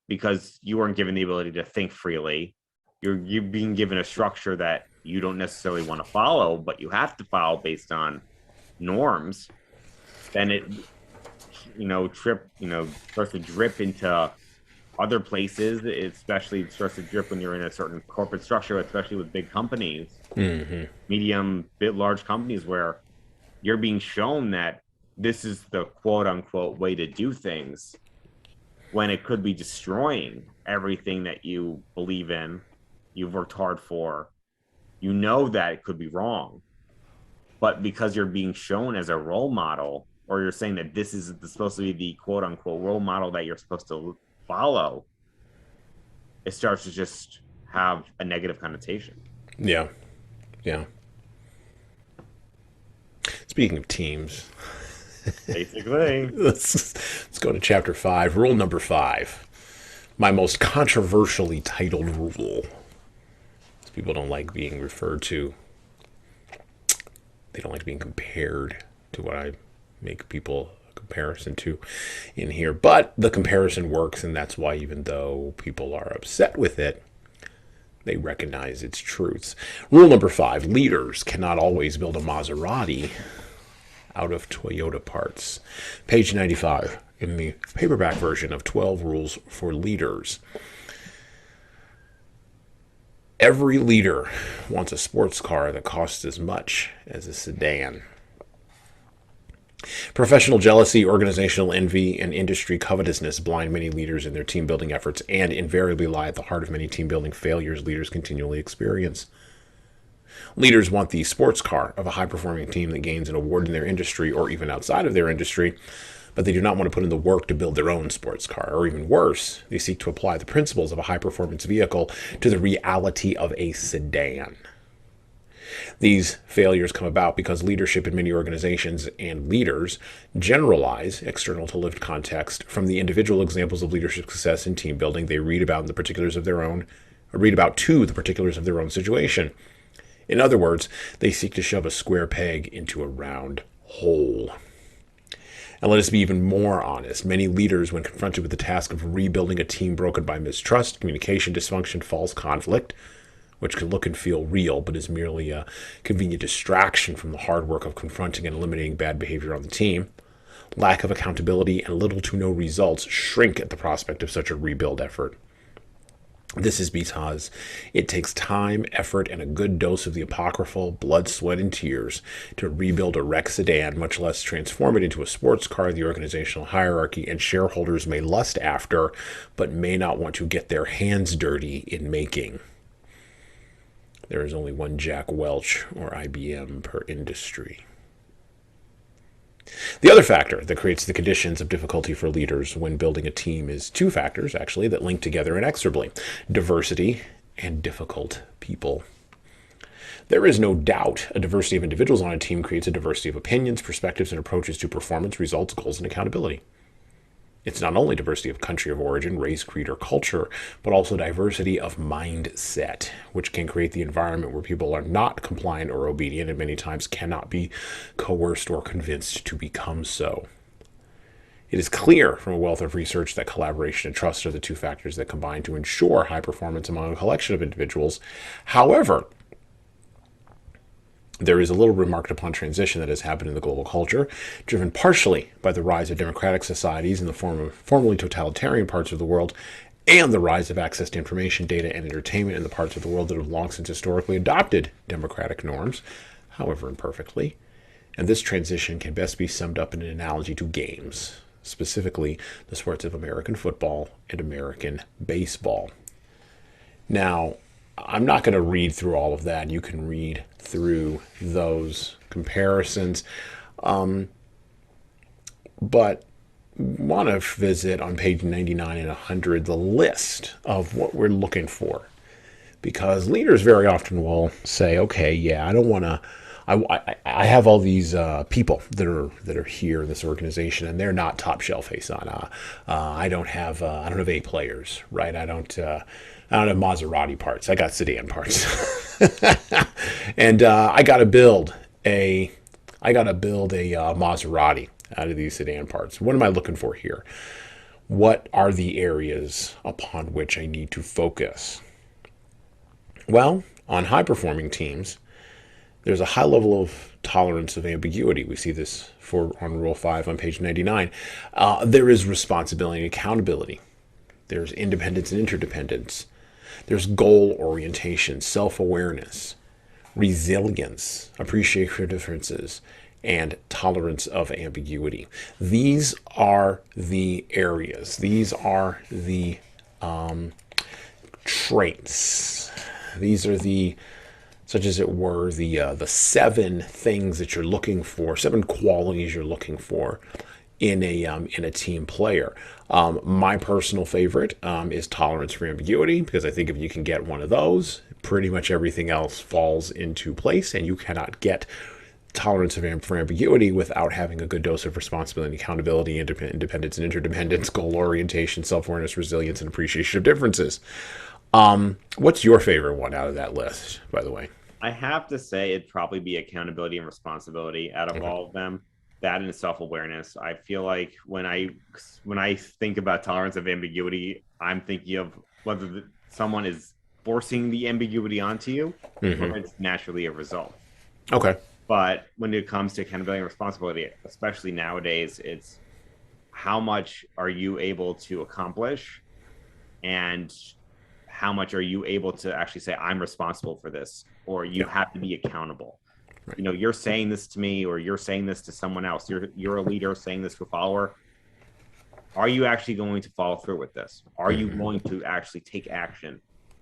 B: because you weren't given the ability to think freely. You're being given a structure that you don't necessarily want to follow, but you have to follow based on norms. Then it, starts to drip into other places. It especially starts to drip when you're in a certain corporate structure, especially with big companies, medium, large companies, where you're being shown that this is the quote unquote way to do things, when it could be destroying everything that you believe in, you've worked hard for. You know that it could be wrong, but because you're being shown as a role model, or you're saying that this is supposed to be the quote unquote role model that you're supposed to follow, it starts to just have a negative connotation.
A: Yeah. Speaking of teams,
B: basically,
A: let's go to chapter 5, rule number 5. My most controversially titled rule. People don't like being referred to. They don't like being compared to what I make people a comparison to in here. But the comparison works, and that's why, even though people are upset with it, they recognize its truths. Rule number 5, leaders cannot always build a Maserati out of Toyota parts. Page 95 in the paperback version of 12 Rules for Leaders. Every leader wants a sports car that costs as much as a sedan. Professional jealousy, organizational envy, and industry covetousness blind many leaders in their team building efforts and invariably lie at the heart of many team building failures leaders continually experience. Leaders want the sports car of a high-performing team that gains an award in their industry or even outside of their industry, but they do not want to put in the work to build their own sports car. Or even worse, they seek to apply the principles of a high-performance vehicle to the reality of a sedan. These failures come about because leadership in many organizations and leaders generalize, external to lived context, from the individual examples of leadership success and team building they read about in the particulars of their own, or read about to the particulars of their own situation. In other words, they seek to shove a square peg into a round hole. And let us be even more honest. Many leaders, when confronted with the task of rebuilding a team broken by mistrust, communication dysfunction, false conflict, which can look and feel real, but is merely a convenient distraction from the hard work of confronting and eliminating bad behavior on the team, lack of accountability, and little to no results, shrink at the prospect of such a rebuild effort. This is because it takes time, effort, and a good dose of the apocryphal blood, sweat, and tears to rebuild a wrecked sedan, much less transform it into a sports car the organizational hierarchy and shareholders may lust after, but may not want to get their hands dirty in making. There is only one Jack Welch or IBM per industry. The other factor that creates the conditions of difficulty for leaders when building a team is two factors, actually, that link together inexorably: diversity and difficult people. There is no doubt a diversity of individuals on a team creates a diversity of opinions, perspectives, and approaches to performance, results, goals, and accountability. It's not only diversity of country of origin, race, creed, or culture, but also diversity of mindset, which can create the environment where people are not compliant or obedient and many times cannot be coerced or convinced to become so. It is clear from a wealth of research that collaboration and trust are the two factors that combine to ensure high performance among a collection of individuals. However, there is a little remarked upon transition that has happened in the global culture, driven partially by the rise of democratic societies in the form of formerly totalitarian parts of the world, and the rise of access to information, data, and entertainment in the parts of the world that have long since historically adopted democratic norms, however imperfectly. And this transition can best be summed up in an analogy to games, specifically the sports of American football and American baseball. Now, I'm not going to read through all of that. You can read through those comparisons. But want to visit on page 99 and 100 the list of what we're looking for. Because leaders very often will say, okay, yeah, I don't want to, I have all these people that are here in this organization, and they're not top shelf HSCT. I don't have A players, right? I don't have Maserati parts. I got sedan parts, and I got to build a Maserati out of these sedan parts. What am I looking for here? What are the areas upon which I need to focus? Well, on high-performing teams, there's a high level of tolerance of ambiguity. We see this on Rule 5 on page 99. There is responsibility and accountability. There's independence and interdependence. There's goal orientation, self-awareness, resilience, appreciation of differences, and tolerance of ambiguity. These are the areas. These are the traits. These are the, such as it were, the 7 things that you're looking for, 7 qualities you're looking for in a team player. My personal favorite is tolerance for ambiguity, because I think if you can get one of those, pretty much everything else falls into place, and you cannot get tolerance for ambiguity without having a good dose of responsibility, accountability, independence and interdependence, goal orientation, self-awareness, resilience, and appreciation of differences. What's your favorite one out of that list, by the way?
B: I have to say it'd probably be accountability and responsibility out of all of them. That and self-awareness. I feel like when I think about tolerance of ambiguity, I'm thinking of whether someone is forcing the ambiguity onto you, or it's naturally a result.
A: Okay.
B: But when it comes to accountability and responsibility, especially nowadays, it's how much are you able to accomplish, and how much are you able to actually say, I'm responsible for this, or you have to be accountable. Right. You know, you're saying this to me, or you're saying this to someone else. You're a leader saying this to a follower. Are you actually going to follow through with this? Are you going to actually take action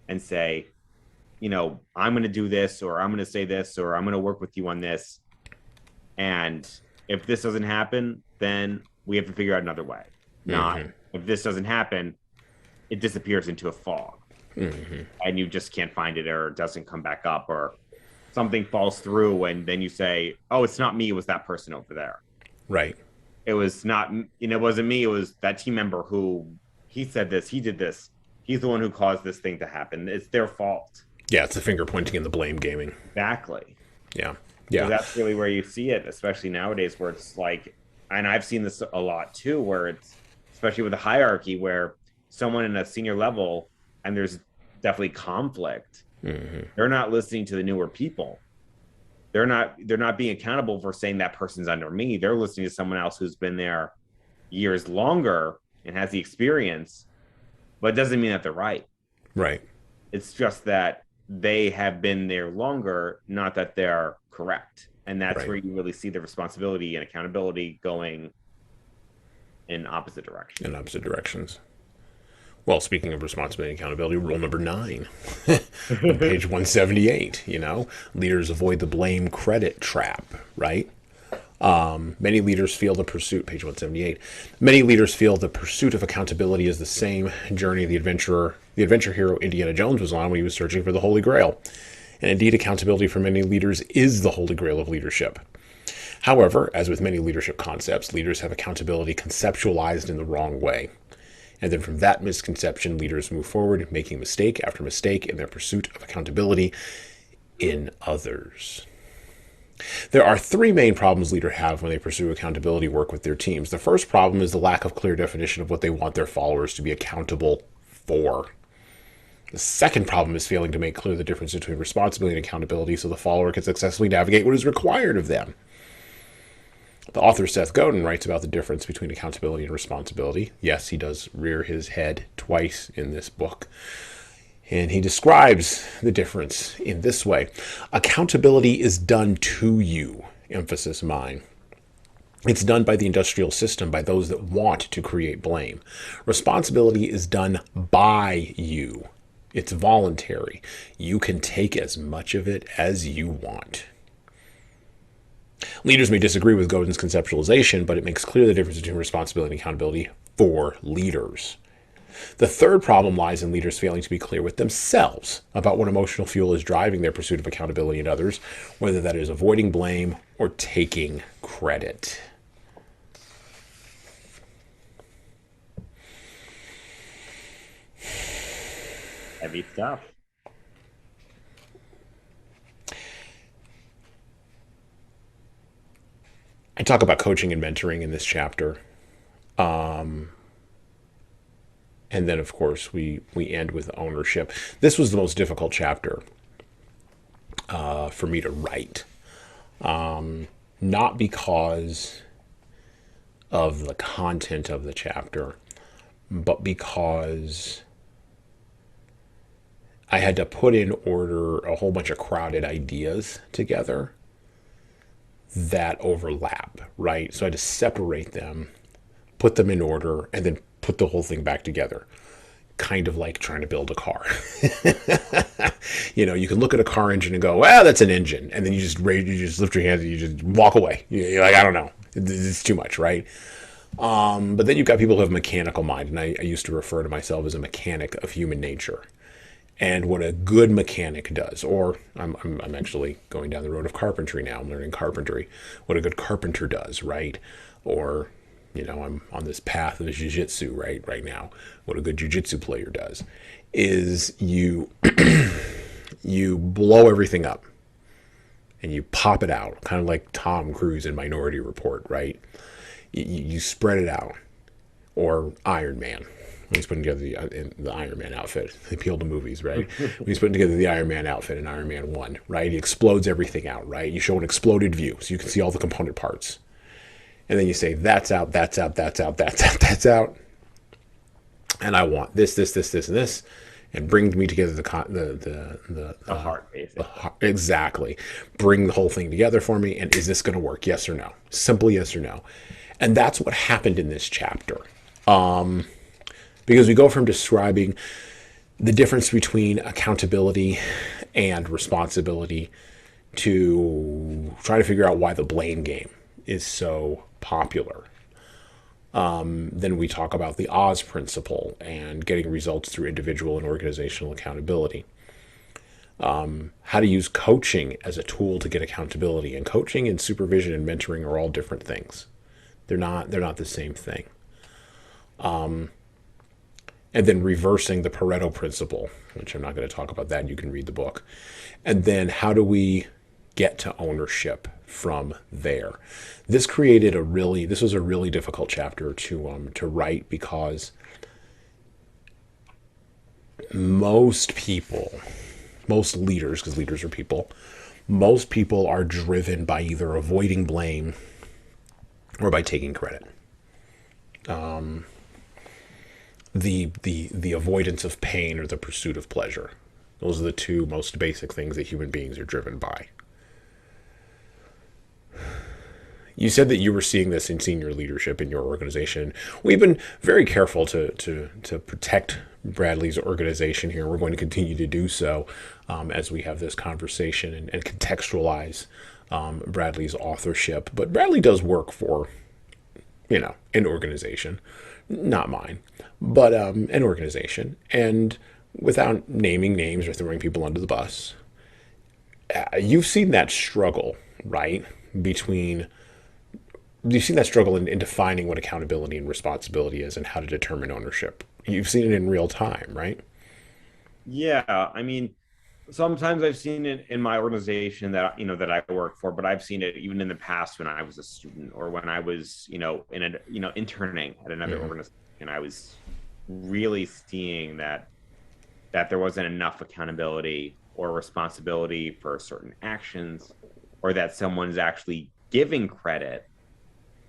B: and say, I'm going to do this, or I'm going to say this, or I'm going to work with you on this. And if this doesn't happen, then we have to figure out another way. Not if this doesn't happen, it disappears into a fog, and you just can't find it, or it doesn't come back up, or something falls through, and then you say, "Oh, it's not me. It was that person over there."
A: Right.
B: It was not, it wasn't me. It was that team member who he said this, he did this. He's the one who caused this thing to happen. It's their fault.
A: Yeah, it's the finger pointing and the blame gaming.
B: Exactly.
A: Yeah.
B: So that's really where you see it, especially nowadays, where it's like, and I've seen this a lot too, where it's, especially with the hierarchy, where someone in a senior level, and there's definitely conflict, they're not listening to the newer people. They're not being accountable for saying that person's under me. They're listening to someone else who's been there years longer and has the experience, but it doesn't mean that they're right.
A: Right.
B: It's just that they have been there longer, not that they're correct. And that's where you really see the responsibility and accountability going in opposite directions.
A: In opposite directions. Well, speaking of responsibility and accountability, rule number 9 on page 178, leaders avoid the blame credit trap, right? Many leaders feel the pursuit, page 178, many leaders feel the pursuit of accountability is the same journey the adventure hero Indiana Jones was on when he was searching for the Holy Grail. And indeed, accountability for many leaders is the Holy Grail of leadership. However, as with many leadership concepts, leaders have accountability conceptualized in the wrong way. And then from that misconception, leaders move forward, making mistake after mistake in their pursuit of accountability in others. There are 3 main problems leaders have when they pursue accountability work with their teams. The first problem is the lack of clear definition of what they want their followers to be accountable for. The second problem is failing to make clear the difference between responsibility and accountability so the follower can successfully navigate what is required of them. The author Seth Godin writes about the difference between accountability and responsibility. Yes, he does rear his head twice in this book. And he describes the difference in this way. Accountability is done to you, emphasis mine. It's done by the industrial system, by those that want to create blame. Responsibility is done by you. It's voluntary. You can take as much of it as you want. Leaders may disagree with Godin's conceptualization, but it makes clear the difference between responsibility and accountability for leaders. The third problem lies in leaders failing to be clear with themselves about what emotional fuel is driving their pursuit of accountability in others, whether that is avoiding blame or taking credit.
B: Heavy stuff.
A: I talk about coaching and mentoring in this chapter. And then, of course, we end with ownership. This was the most difficult chapter for me to write. Not because of the content of the chapter, but because I had to put in order a whole bunch of crowded ideas together that overlap, right? So I had to separate them, put them in order, and then put the whole thing back together. Kind of like trying to build a car. You can look at a car engine and go, well, that's an engine. And then you just lift your hands and you just walk away. You're like, I don't know. It's too much, right? But then you've got people who have a mechanical mind. And I used to refer to myself as a mechanic of human nature. And what a good mechanic does, or I'm actually going down the road of carpentry now. I'm learning carpentry. What a good carpenter does, right? Or, I'm on this path of jiu-jitsu right now. What a good jiu-jitsu player does is you blow everything up and you pop it out, kind of like Tom Cruise in Minority Report, right? You spread it out, or Iron Man. He's putting together the Iron Man outfit. They appeal to movies, right? When he's putting together the Iron Man outfit in Iron Man 1, right? He explodes everything out, right? You show an exploded view so you can see all the component parts. And then you say, that's out, that's out, that's out, that's out, that's out. And I want this, and this. And bring me together the
B: heart, basically.
A: Exactly. Bring the whole thing together for me. And is this going to work? Yes or no? Simple yes or no. And that's what happened in this chapter. Because we go from describing the difference between accountability and responsibility to try to figure out why the blame game is so popular. Then we talk about the Oz principle and getting results through individual and organizational accountability. How to use coaching as a tool to get accountability. And coaching and supervision and mentoring are all different things. They're not the same thing. And then reversing the Pareto principle, which I'm not going to talk about that. You can read the book. And then how do we get to ownership from there? This was a really difficult chapter to write, because most leaders, because leaders are people, most people are driven by either avoiding blame or by taking credit. The avoidance of pain or the pursuit of pleasure. Those are the two most basic things that human beings are driven by. You said that you were seeing this in senior leadership in your organization. We've been very careful to protect Bradley's organization here. We're going to continue to do so as we have this conversation and contextualize Bradley's authorship. But Bradley does work for, an organization, not mine, but an organization. And without naming names or throwing people under the bus, you've seen that struggle, right? You've seen that struggle in defining what accountability and responsibility is and how to determine ownership. You've seen it in real time, right?
B: Yeah, I mean, sometimes I've seen it in my organization that I work for, but I've seen it even in the past when I was a student or when I was interning at another organization. I was really seeing that there wasn't enough accountability or responsibility for certain actions, or that someone's actually giving credit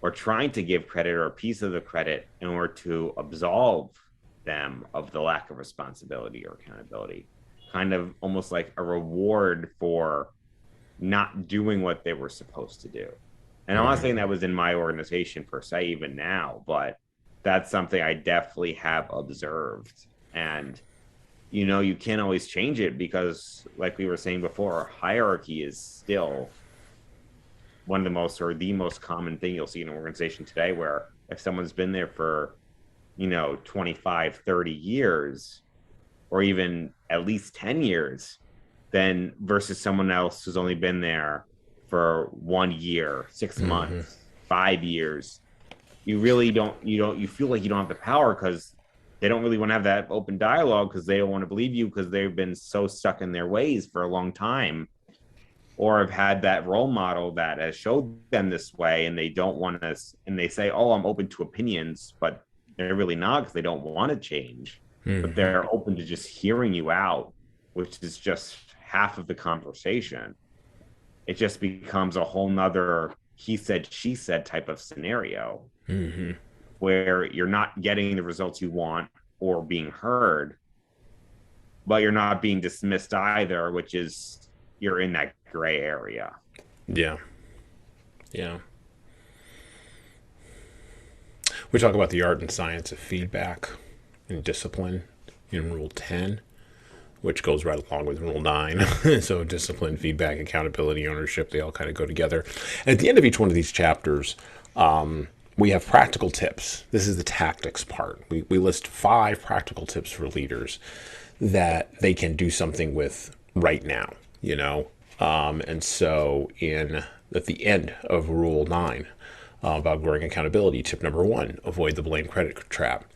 B: or trying to give credit or a piece of the credit in order to absolve them of the lack of responsibility or accountability, kind of almost like a reward for not doing what they were supposed to do. And I'm not saying that was in my organization per se, even now, but that's something I definitely have observed. And, you can't always change it because, like we were saying before, hierarchy is still one of the most common thing you'll see in an organization today, where if someone's been there for 25, 30 years, or even at least 10 years, then versus someone else who's only been there for 1 year, 6 months, 5 years, you feel like you don't have the power, because they don't really want to have that open dialogue, because they don't want to believe you, because they've been so stuck in their ways for a long time, or have had that role model that has showed them this way, and they don't want to, and they say, oh, I'm open to opinions, but they're really not, because they don't want to change, but they're open to just hearing you out, which is just half of the conversation. It just becomes a whole nother he said, she said type of scenario, where you're not getting the results you want or being heard, but you're not being dismissed either, which is you're in that gray area.
A: Yeah. We talk about the art and science of feedback and discipline in Rule 10, which goes right along with Rule 9. So discipline, feedback, accountability, ownership, they all kind of go together. And at the end of each one of these chapters, we have practical tips. This is the tactics part. We list 5 practical tips for leaders that they can do something with right now, and so at the end of Rule 9, about growing accountability, tip number 1, avoid the blame credit trap.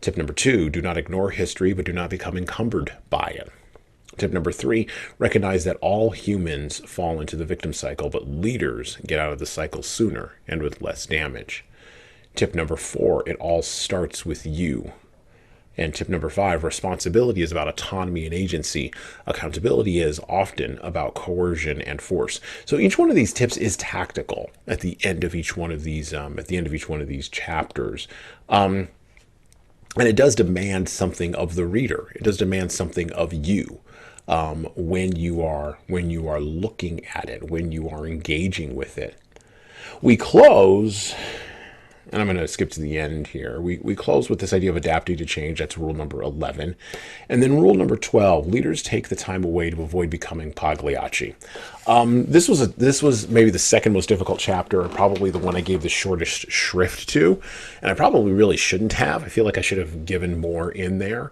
A: Tip number 2, do not ignore history, but do not become encumbered by it. Tip number 3, recognize that all humans fall into the victim cycle, but leaders get out of the cycle sooner and with less damage. Tip number 4, it all starts with you. And tip number 5, responsibility is about autonomy and agency. Accountability is often about coercion and force. So each one of these tips is tactical at the end of each one of these, chapters. And it does demand something of the reader. It does demand something of you when you are looking at it, when you are engaging with it. We close and I'm going to skip to the end here. We close with this idea of adapting to change. That's rule number 11. And then rule number 12, leaders take the time away to avoid becoming Pagliacci. This was maybe the second most difficult chapter, probably the one I gave the shortest shrift to, and I probably really shouldn't have. I feel like I should have given more in there.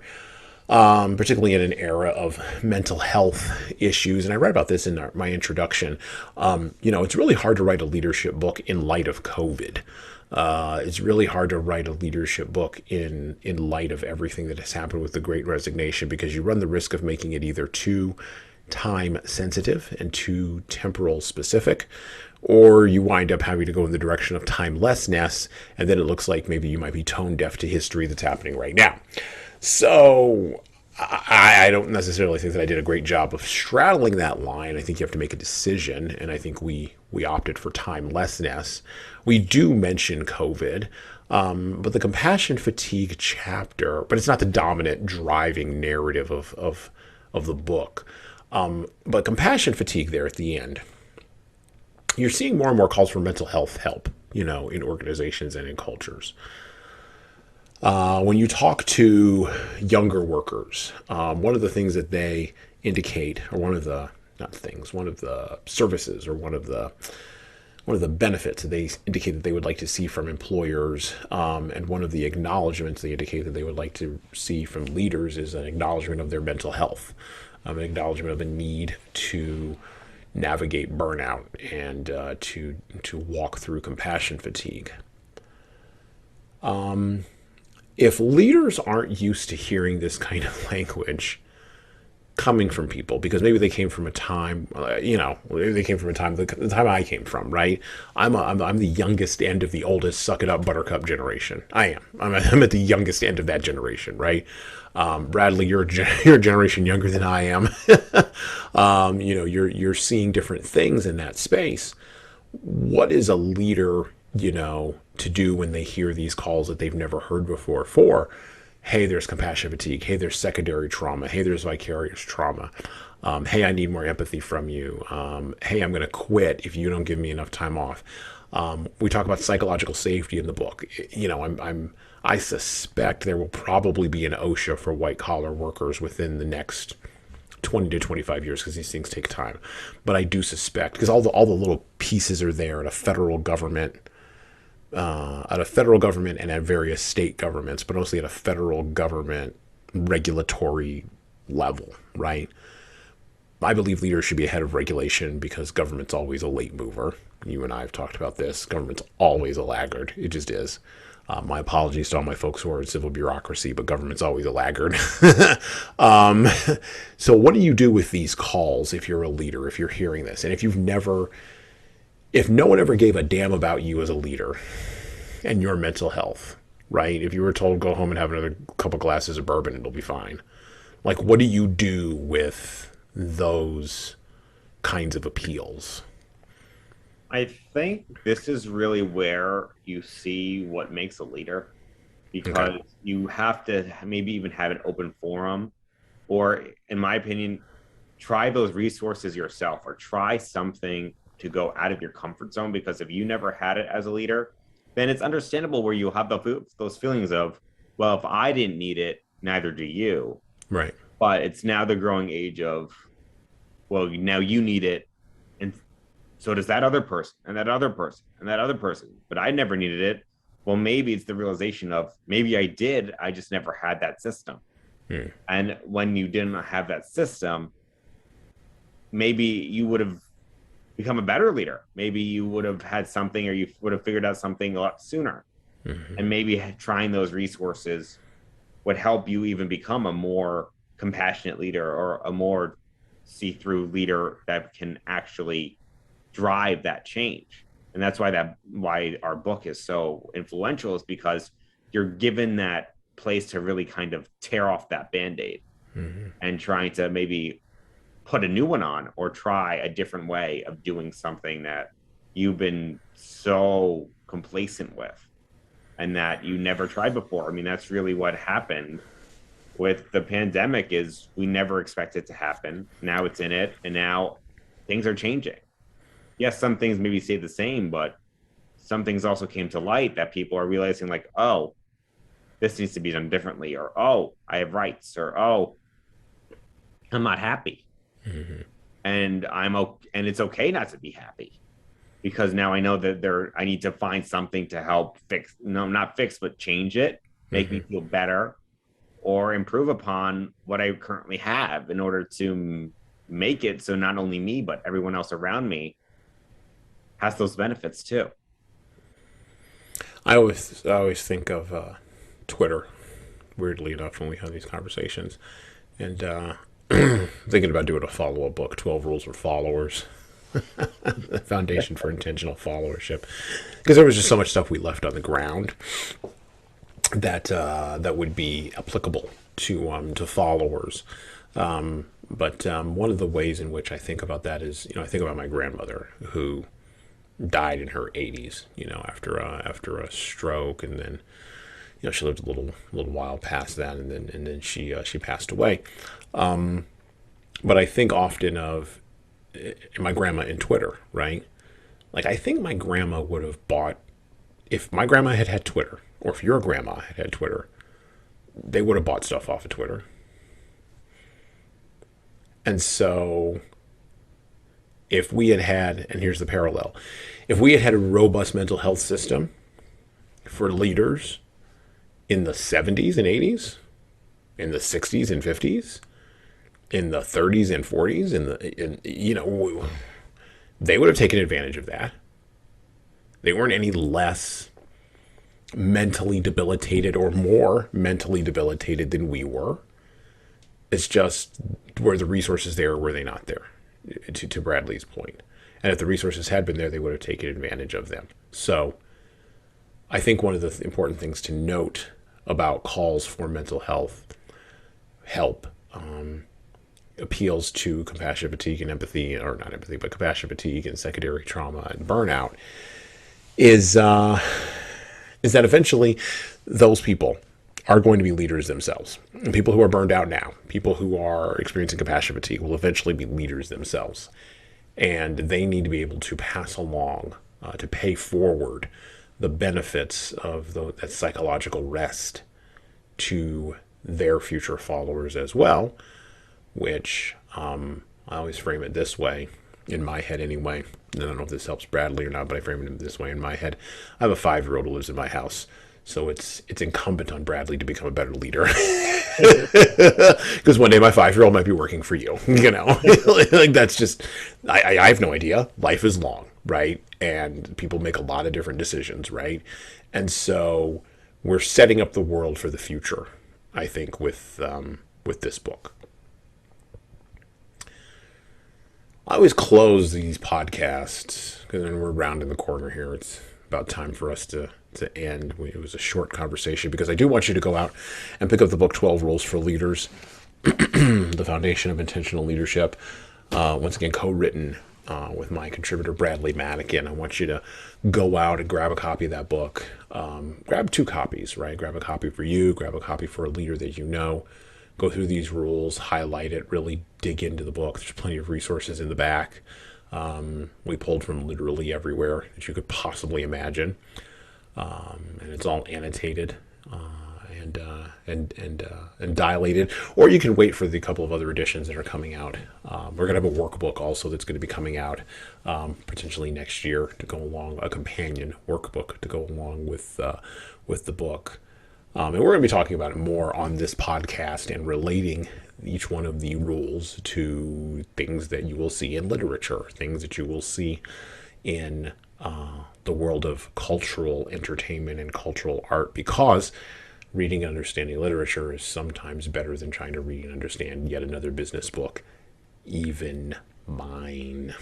A: Particularly in an era of mental health issues. And I read about this in my introduction. It's really hard to write a leadership book in light of COVID. It's really hard to write a leadership book in light of everything that has happened with the Great Resignation, because you run the risk of making it either too time sensitive and too temporal specific, or you wind up having to go in the direction of timelessness, and then it looks like maybe you might be tone deaf to history that's happening right now. So I don't necessarily think that I did a great job of straddling that line. I think you have to make a decision, and I think we opted for timelessness. We do mention COVID, but the compassion fatigue chapter, but it's not the dominant driving narrative of the book. But compassion fatigue there at the end, you're seeing more and more calls for mental health help, in organizations and in cultures. When you talk to younger workers, one of the things that they indicate, or one of the services, or one of the benefits that they indicate that they would like to see from employers, and one of the acknowledgments they indicate that they would like to see from leaders, is an acknowledgement of their mental health, an acknowledgement of a need to navigate burnout, and to walk through compassion fatigue. If leaders aren't used to hearing this kind of language coming from people, because maybe they came from a time, maybe they came from a time, the time I came from, right? I'm the youngest end of the oldest suck it up buttercup generation. I am. I'm at the youngest end of that generation, right? Bradley, you're a generation younger than I am. You're seeing different things in that space. What is a leader, to do when they hear these calls that they've never heard before for, hey, there's compassion fatigue, hey, there's secondary trauma, hey, there's vicarious trauma, hey, I need more empathy from you, hey, I'm going to quit if you don't give me enough time off. We talk about psychological safety in the book. I suspect there will probably be an OSHA for white collar workers within the next 20 to 25 years, because these things take time. But I do suspect, because all the little pieces are there at a federal government, and at various state governments, but mostly at a federal government regulatory level, right? I believe leaders should be ahead of regulation, because government's always a late mover. You and I have talked about this. Government's always a laggard. It just is. My apologies to all my folks who are in civil bureaucracy, but government's always a laggard. So what do you do with these calls if you're a leader, if you're hearing this? And if no one ever gave a damn about you as a leader and your mental health, right? If you were told go home and have another couple glasses of bourbon, it'll be fine. Like, what do you do with those kinds of appeals?
B: I think this is really where you see what makes a leader, because
A: Okay.
B: you have to maybe even have an open forum, or, in my opinion, try those resources yourself, or try something to go out of your comfort zone. Because if you never had it as a leader, then it's understandable where you have those feelings of, well, if I didn't need it, neither do you.
A: Right.
B: But it's now the growing age of, well, now you need it, and so does that other person, and that other person, and that other person, but I never needed it. Well, maybe it's the realization of, maybe I did, I just never had that system. And when you didn't have that system, maybe you would have become a better leader. Maybe you would have had something, or you would have figured out something a lot sooner. And maybe trying those resources would help you even become a more compassionate leader, or a more see-through leader that can actually drive that change. And that's why our book is so influential, is because you're given that place to really kind of tear off that band-aid, and trying to maybe put a new one on, or try a different way of doing something that you've been so complacent with and that you never tried before. I mean, that's really what happened with the pandemic, is we never expected it to happen. Now it's in it, and now things are changing. Yes, some things maybe stay the same, but some things also came to light that people are realizing like, oh, this needs to be done differently, or oh, I have rights, or oh, I'm not happy.
A: Mm-hmm.
B: And I'm okay, and it's okay not to be happy, because now I know that I need to find something to help fix, no, not fix, but change it, make
A: Mm-hmm.
B: me feel better, or improve upon what I currently have in order to make it so not only me, but everyone else around me has those benefits too.
A: I always think of Twitter, weirdly enough, when we have these conversations. And thinking about doing a follow up book, 12 Rules for Followers, the Foundation for Intentional Followership. Because there was just so much stuff we left on the ground that would be applicable to followers. But one of the ways in which I think about that is, I think about my grandmother who died in her 80s, after a stroke, and then she lived a little while past that, and then she passed away. But I think often of my grandma in Twitter, right? Like I think my grandma would have bought, if my grandma had had Twitter, or if your grandma had had Twitter, they would have bought stuff off of Twitter. And so if we had, and here's the parallel, if we had had a robust mental health system for leaders in the 70s and 80s, in the 60s and 50s, in the 30s and 40s, they would have taken advantage of that. They weren't any less mentally debilitated or more mentally debilitated than we were. It's just, were the resources there or were they not there? To Bradley's point. And if the resources had been there, they would have taken advantage of them. So I think one of the important things to note about calls for mental health help appeals to compassion fatigue and empathy, or not empathy, but compassion fatigue and secondary trauma and burnout, is that eventually those people are going to be leaders themselves. And people who are burned out now, people who are experiencing compassion fatigue, will eventually be leaders themselves. And they need to be able to pass along, to pay forward the benefits of that psychological rest to their future followers as well, which I always frame it this way, in my head anyway. I don't know if this helps Bradley or not, but I frame it this way in my head. I have a 5-year-old who lives in my house, so it's incumbent on Bradley to become a better leader. Because one day my 5-year-old might be working for you, like that's just, I have no idea. Life is long, right? And people make a lot of different decisions, right? And so we're setting up the world for the future, I think, with this book. I always close these podcasts because then we're rounding the corner here. It's about time for us to end. It was a short conversation because I do want you to go out and pick up the book 12 Rules for Leaders, the Foundation of Intentional Leadership. Once again, co-written with my contributor, Bradley Matican. I want you to go out and grab a copy of that book. Grab 2 copies, right? Grab a copy for you, grab a copy for a leader that you know. Go through these rules, highlight it, really dig into the book. There's plenty of resources in the back. We pulled from literally everywhere that you could possibly imagine. And it's all annotated and dilated. Or you can wait for the couple of other editions that are coming out. We're going to have a workbook also that's going to be coming out potentially next year to go along, a companion workbook to go along with the book. And we're going to be talking about it more on this podcast and relating each one of the rules to things that you will see in literature, things that you will see in the world of cultural entertainment and cultural art, because reading and understanding literature is sometimes better than trying to read and understand yet another business book, even mine.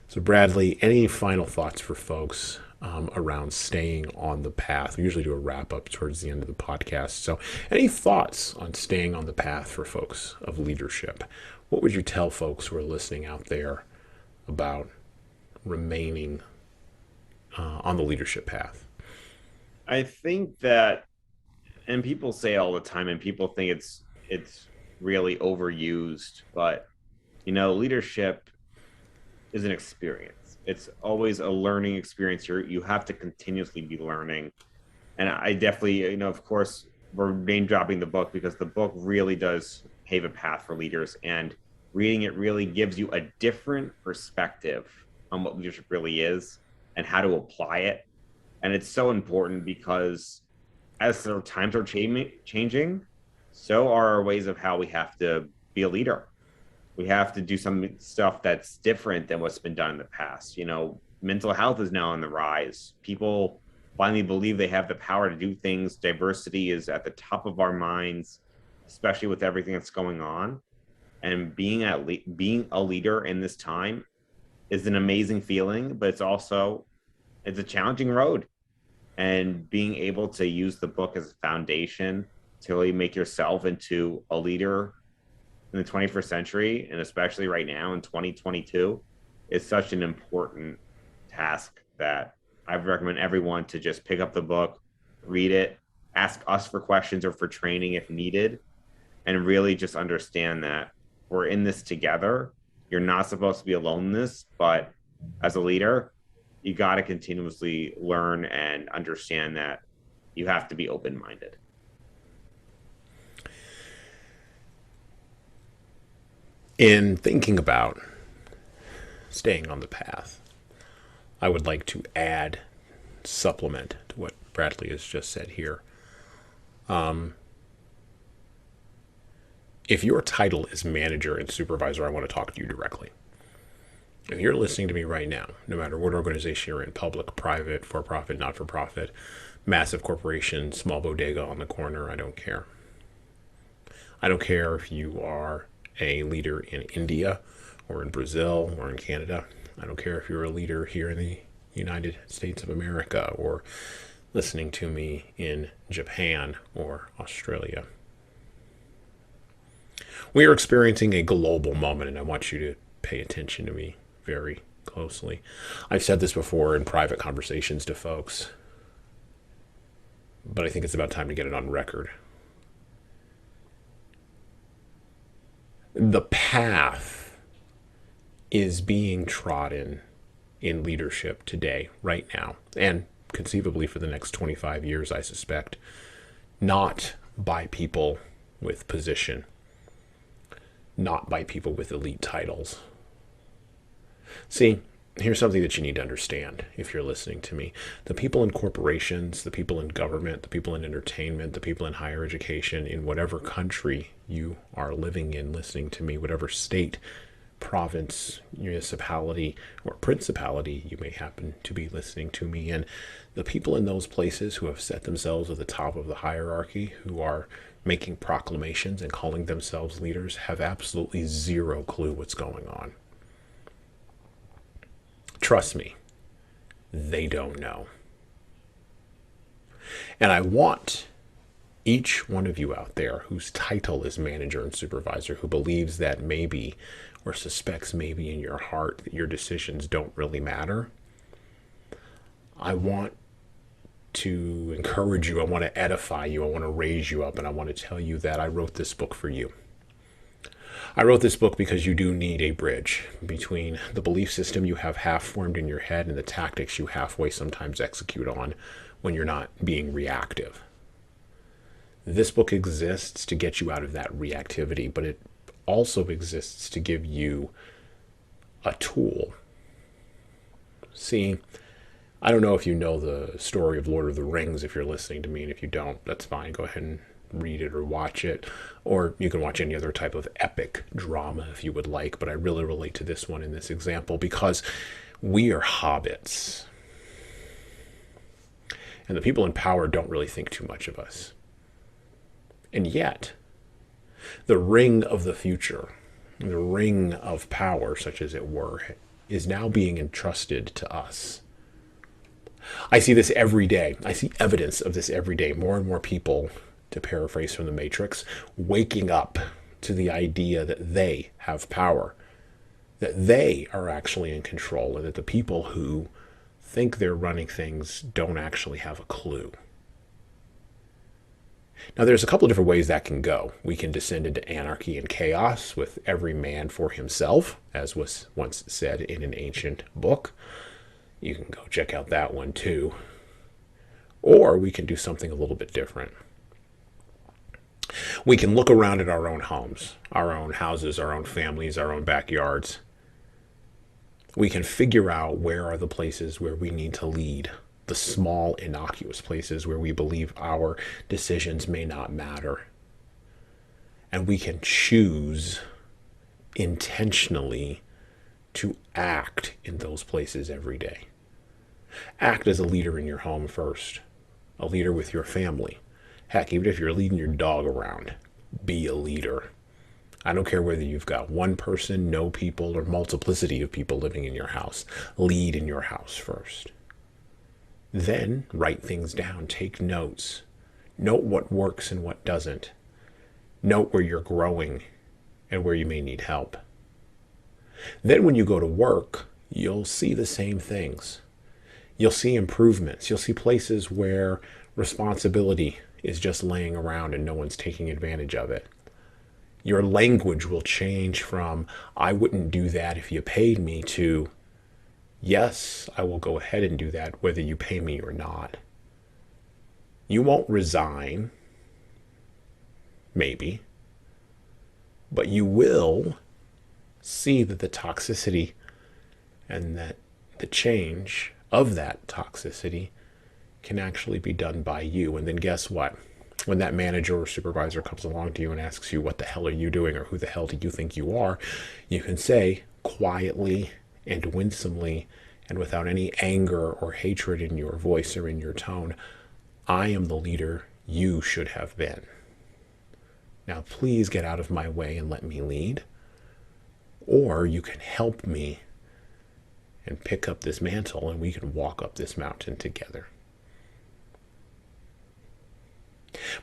A: So Bradley, any final thoughts for folks around staying on the path? We usually do a wrap up towards the end of the podcast. So any thoughts on staying on the path for folks of leadership? What would you tell folks who are listening out there about remaining on the leadership path?
B: I think that, and people say all the time, and people think it's really overused, but leadership is an experience. It's always a learning experience. You have to continuously be learning. And I definitely, of course, we're name dropping the book because the book really does pave a path for leaders, and reading it really gives you a different perspective on what leadership really is and how to apply it. And it's so important because as the times are changing, so are our ways of how we have to be a leader. We have to do some stuff that's different than what's been done in the past. Mental health is now on the rise. People finally believe they have the power to do things. Diversity is at the top of our minds, especially with everything that's going on. And being a leader in this time is an amazing feeling, but it's a challenging road. And being able to use the book as a foundation to really make yourself into a leader in the 21st century, and especially right now in 2022, is such an important task that I recommend everyone to just pick up the book, read it, ask us for questions or for training if needed, and really just understand that we're in this together. You're not supposed to be alone in this, but as a leader, you got to continuously learn and understand that you have to be open-minded.
A: In thinking about staying on the path, I would like to supplement to what Bradley has just said here. If your title is manager and supervisor, I want to talk to you directly. If you're listening to me right now, no matter what organization you're in, public, private, for-profit, not-for-profit, massive corporation, small bodega on the corner, I don't care. I don't care if you are a leader in India or in Brazil or in Canada. I don't care if you're a leader here in the United States of America or listening to me in Japan or Australia. We are experiencing a global moment, and I want you to pay attention to me very closely. I've said this before in private conversations to folks, but I think it's about time to get it on record. The path is being trodden in leadership today, right now, and conceivably for the next 25 years, I suspect, not by people with position, not by people with elite titles. See, here's something that you need to understand if you're listening to me. The people in corporations, the people in government, the people in entertainment, the people in higher education, in whatever country you are living in, listening to me, whatever state, province, municipality, or principality you may happen to be listening to me in, the people in those places who have set themselves at the top of the hierarchy, who are making proclamations and calling themselves leaders, have absolutely zero clue what's going on. Trust me, they don't know. And I want each one of you out there whose title is manager and supervisor, who believes that maybe or suspects maybe in your heart that your decisions don't really matter, I want to encourage you, I want to edify you, I want to raise you up, and I want to tell you that I wrote this book for you. I wrote this book because you do need a bridge between the belief system you have half formed in your head and the tactics you halfway sometimes execute on when you're not being reactive. This book exists to get you out of that reactivity, but it also exists to give you a tool. See, I don't know if you know the story of Lord of the Rings if you're listening to me, and if you don't, that's fine. Go ahead and read it or watch it, or you can watch any other type of epic drama if you would like, but I really relate to this one in this example because we are hobbits. And the people in power don't really think too much of us. And yet, the ring of the future, the ring of power, such as it were, is now being entrusted to us. I see this every day. I see evidence of this every day. More and more people, to paraphrase from the Matrix, waking up to the idea that they have power, that they are actually in control, and that the people who think they're running things don't actually have a clue. Now, there's a couple of different ways that can go. We can descend into anarchy and chaos with every man for himself, as was once said in an ancient book. You can go check out that one too. Or we can do something a little bit different. We can look around at our own homes, our own houses, our own families, our own backyards. We can figure out where are the places where we need to lead, the small, innocuous places where we believe our decisions may not matter. And we can choose intentionally to act in those places every day. Act as a leader in your home first, a leader with your family. Heck, even if you're leading your dog around, be a leader. I don't care whether you've got one person, no people, or multiplicity of people living in your house. Lead in your house first. Then write things down, take notes. Note what works and what doesn't. Note where you're growing and where you may need help. Then when you go to work, you'll see the same things. You'll see improvements. You'll see places where responsibility is just laying around and no one's taking advantage of it. Your language will change from, I wouldn't do that if you paid me, to, yes, I will go ahead and do that whether you pay me or not. You won't resign, maybe, but you will see that the toxicity and that the change of that toxicity can actually be done by you. And then guess what? When that manager or supervisor comes along to you and asks you, what the hell are you doing, or who the hell do you think you are? You can say quietly and winsomely and without any anger or hatred in your voice or in your tone, I am the leader you should have been. Now please get out of my way and let me lead. Or you can help me and pick up this mantle and we can walk up this mountain together.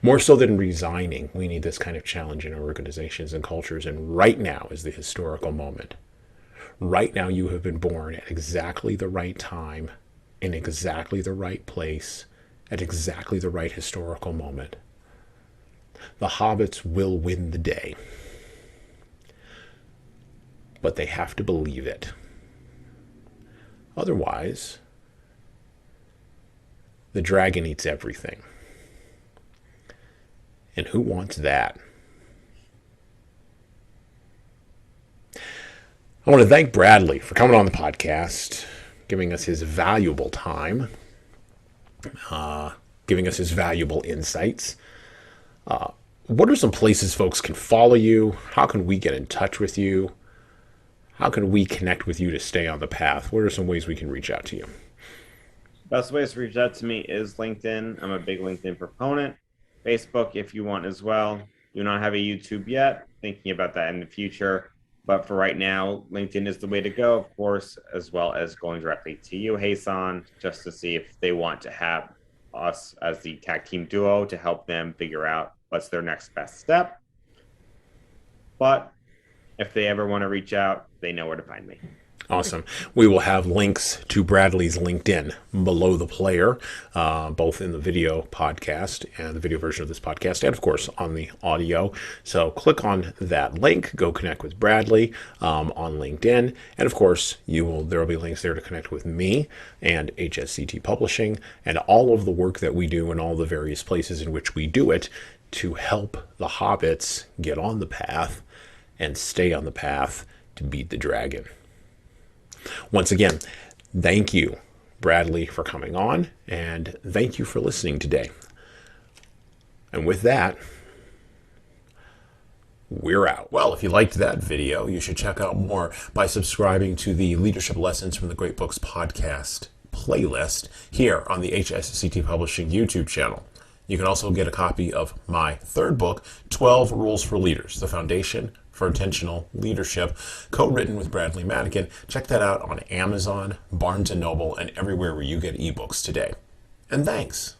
A: More so than resigning, we need this kind of challenge in our organizations and cultures, and right now is the historical moment. Right now you have been born at exactly the right time, in exactly the right place, at exactly the right historical moment. The hobbits will win the day, but they have to believe it. Otherwise, the dragon eats everything. And who wants that? I want to thank Bradley for coming on the podcast, giving us his valuable time, giving us his valuable insights. What are some places folks can follow you? How can we get in touch with you? How can we connect with you to stay on the path? What are some ways we can reach out to you?
B: Best ways to reach out to me is LinkedIn. I'm a big LinkedIn proponent. Facebook, if you want as well. Do not have a YouTube yet. Thinking about that in the future. But for right now, LinkedIn is the way to go, of course, as well as going directly to you, Jesan, just to see if they want to have us as the tag team duo to help them figure out what's their next best step. But if they ever want to reach out, they know where to find me.
A: Awesome. We will have links to Bradley's LinkedIn below the player, both in the video podcast and the video version of this podcast, and of course on the audio. So click on that link, go connect with Bradley on LinkedIn, and of course there will be links there to connect with me and HSCT Publishing and all of the work that we do in all the various places in which we do it to help the hobbits get on the path and stay on the path to beat the dragon. Once again, thank you, Bradley, for coming on, and thank you for listening today. And with that, we're out. Well, if you liked that video, you should check out more by subscribing to the Leadership Lessons from the Great Books podcast playlist here on the HSCT Publishing YouTube channel. You can also get a copy of my third book, 12 Rules for Leaders, The Foundation for Intentional Leadership, co-written with Bradley Matican. Check that out on Amazon, Barnes & Noble, and everywhere where you get ebooks today. And thanks.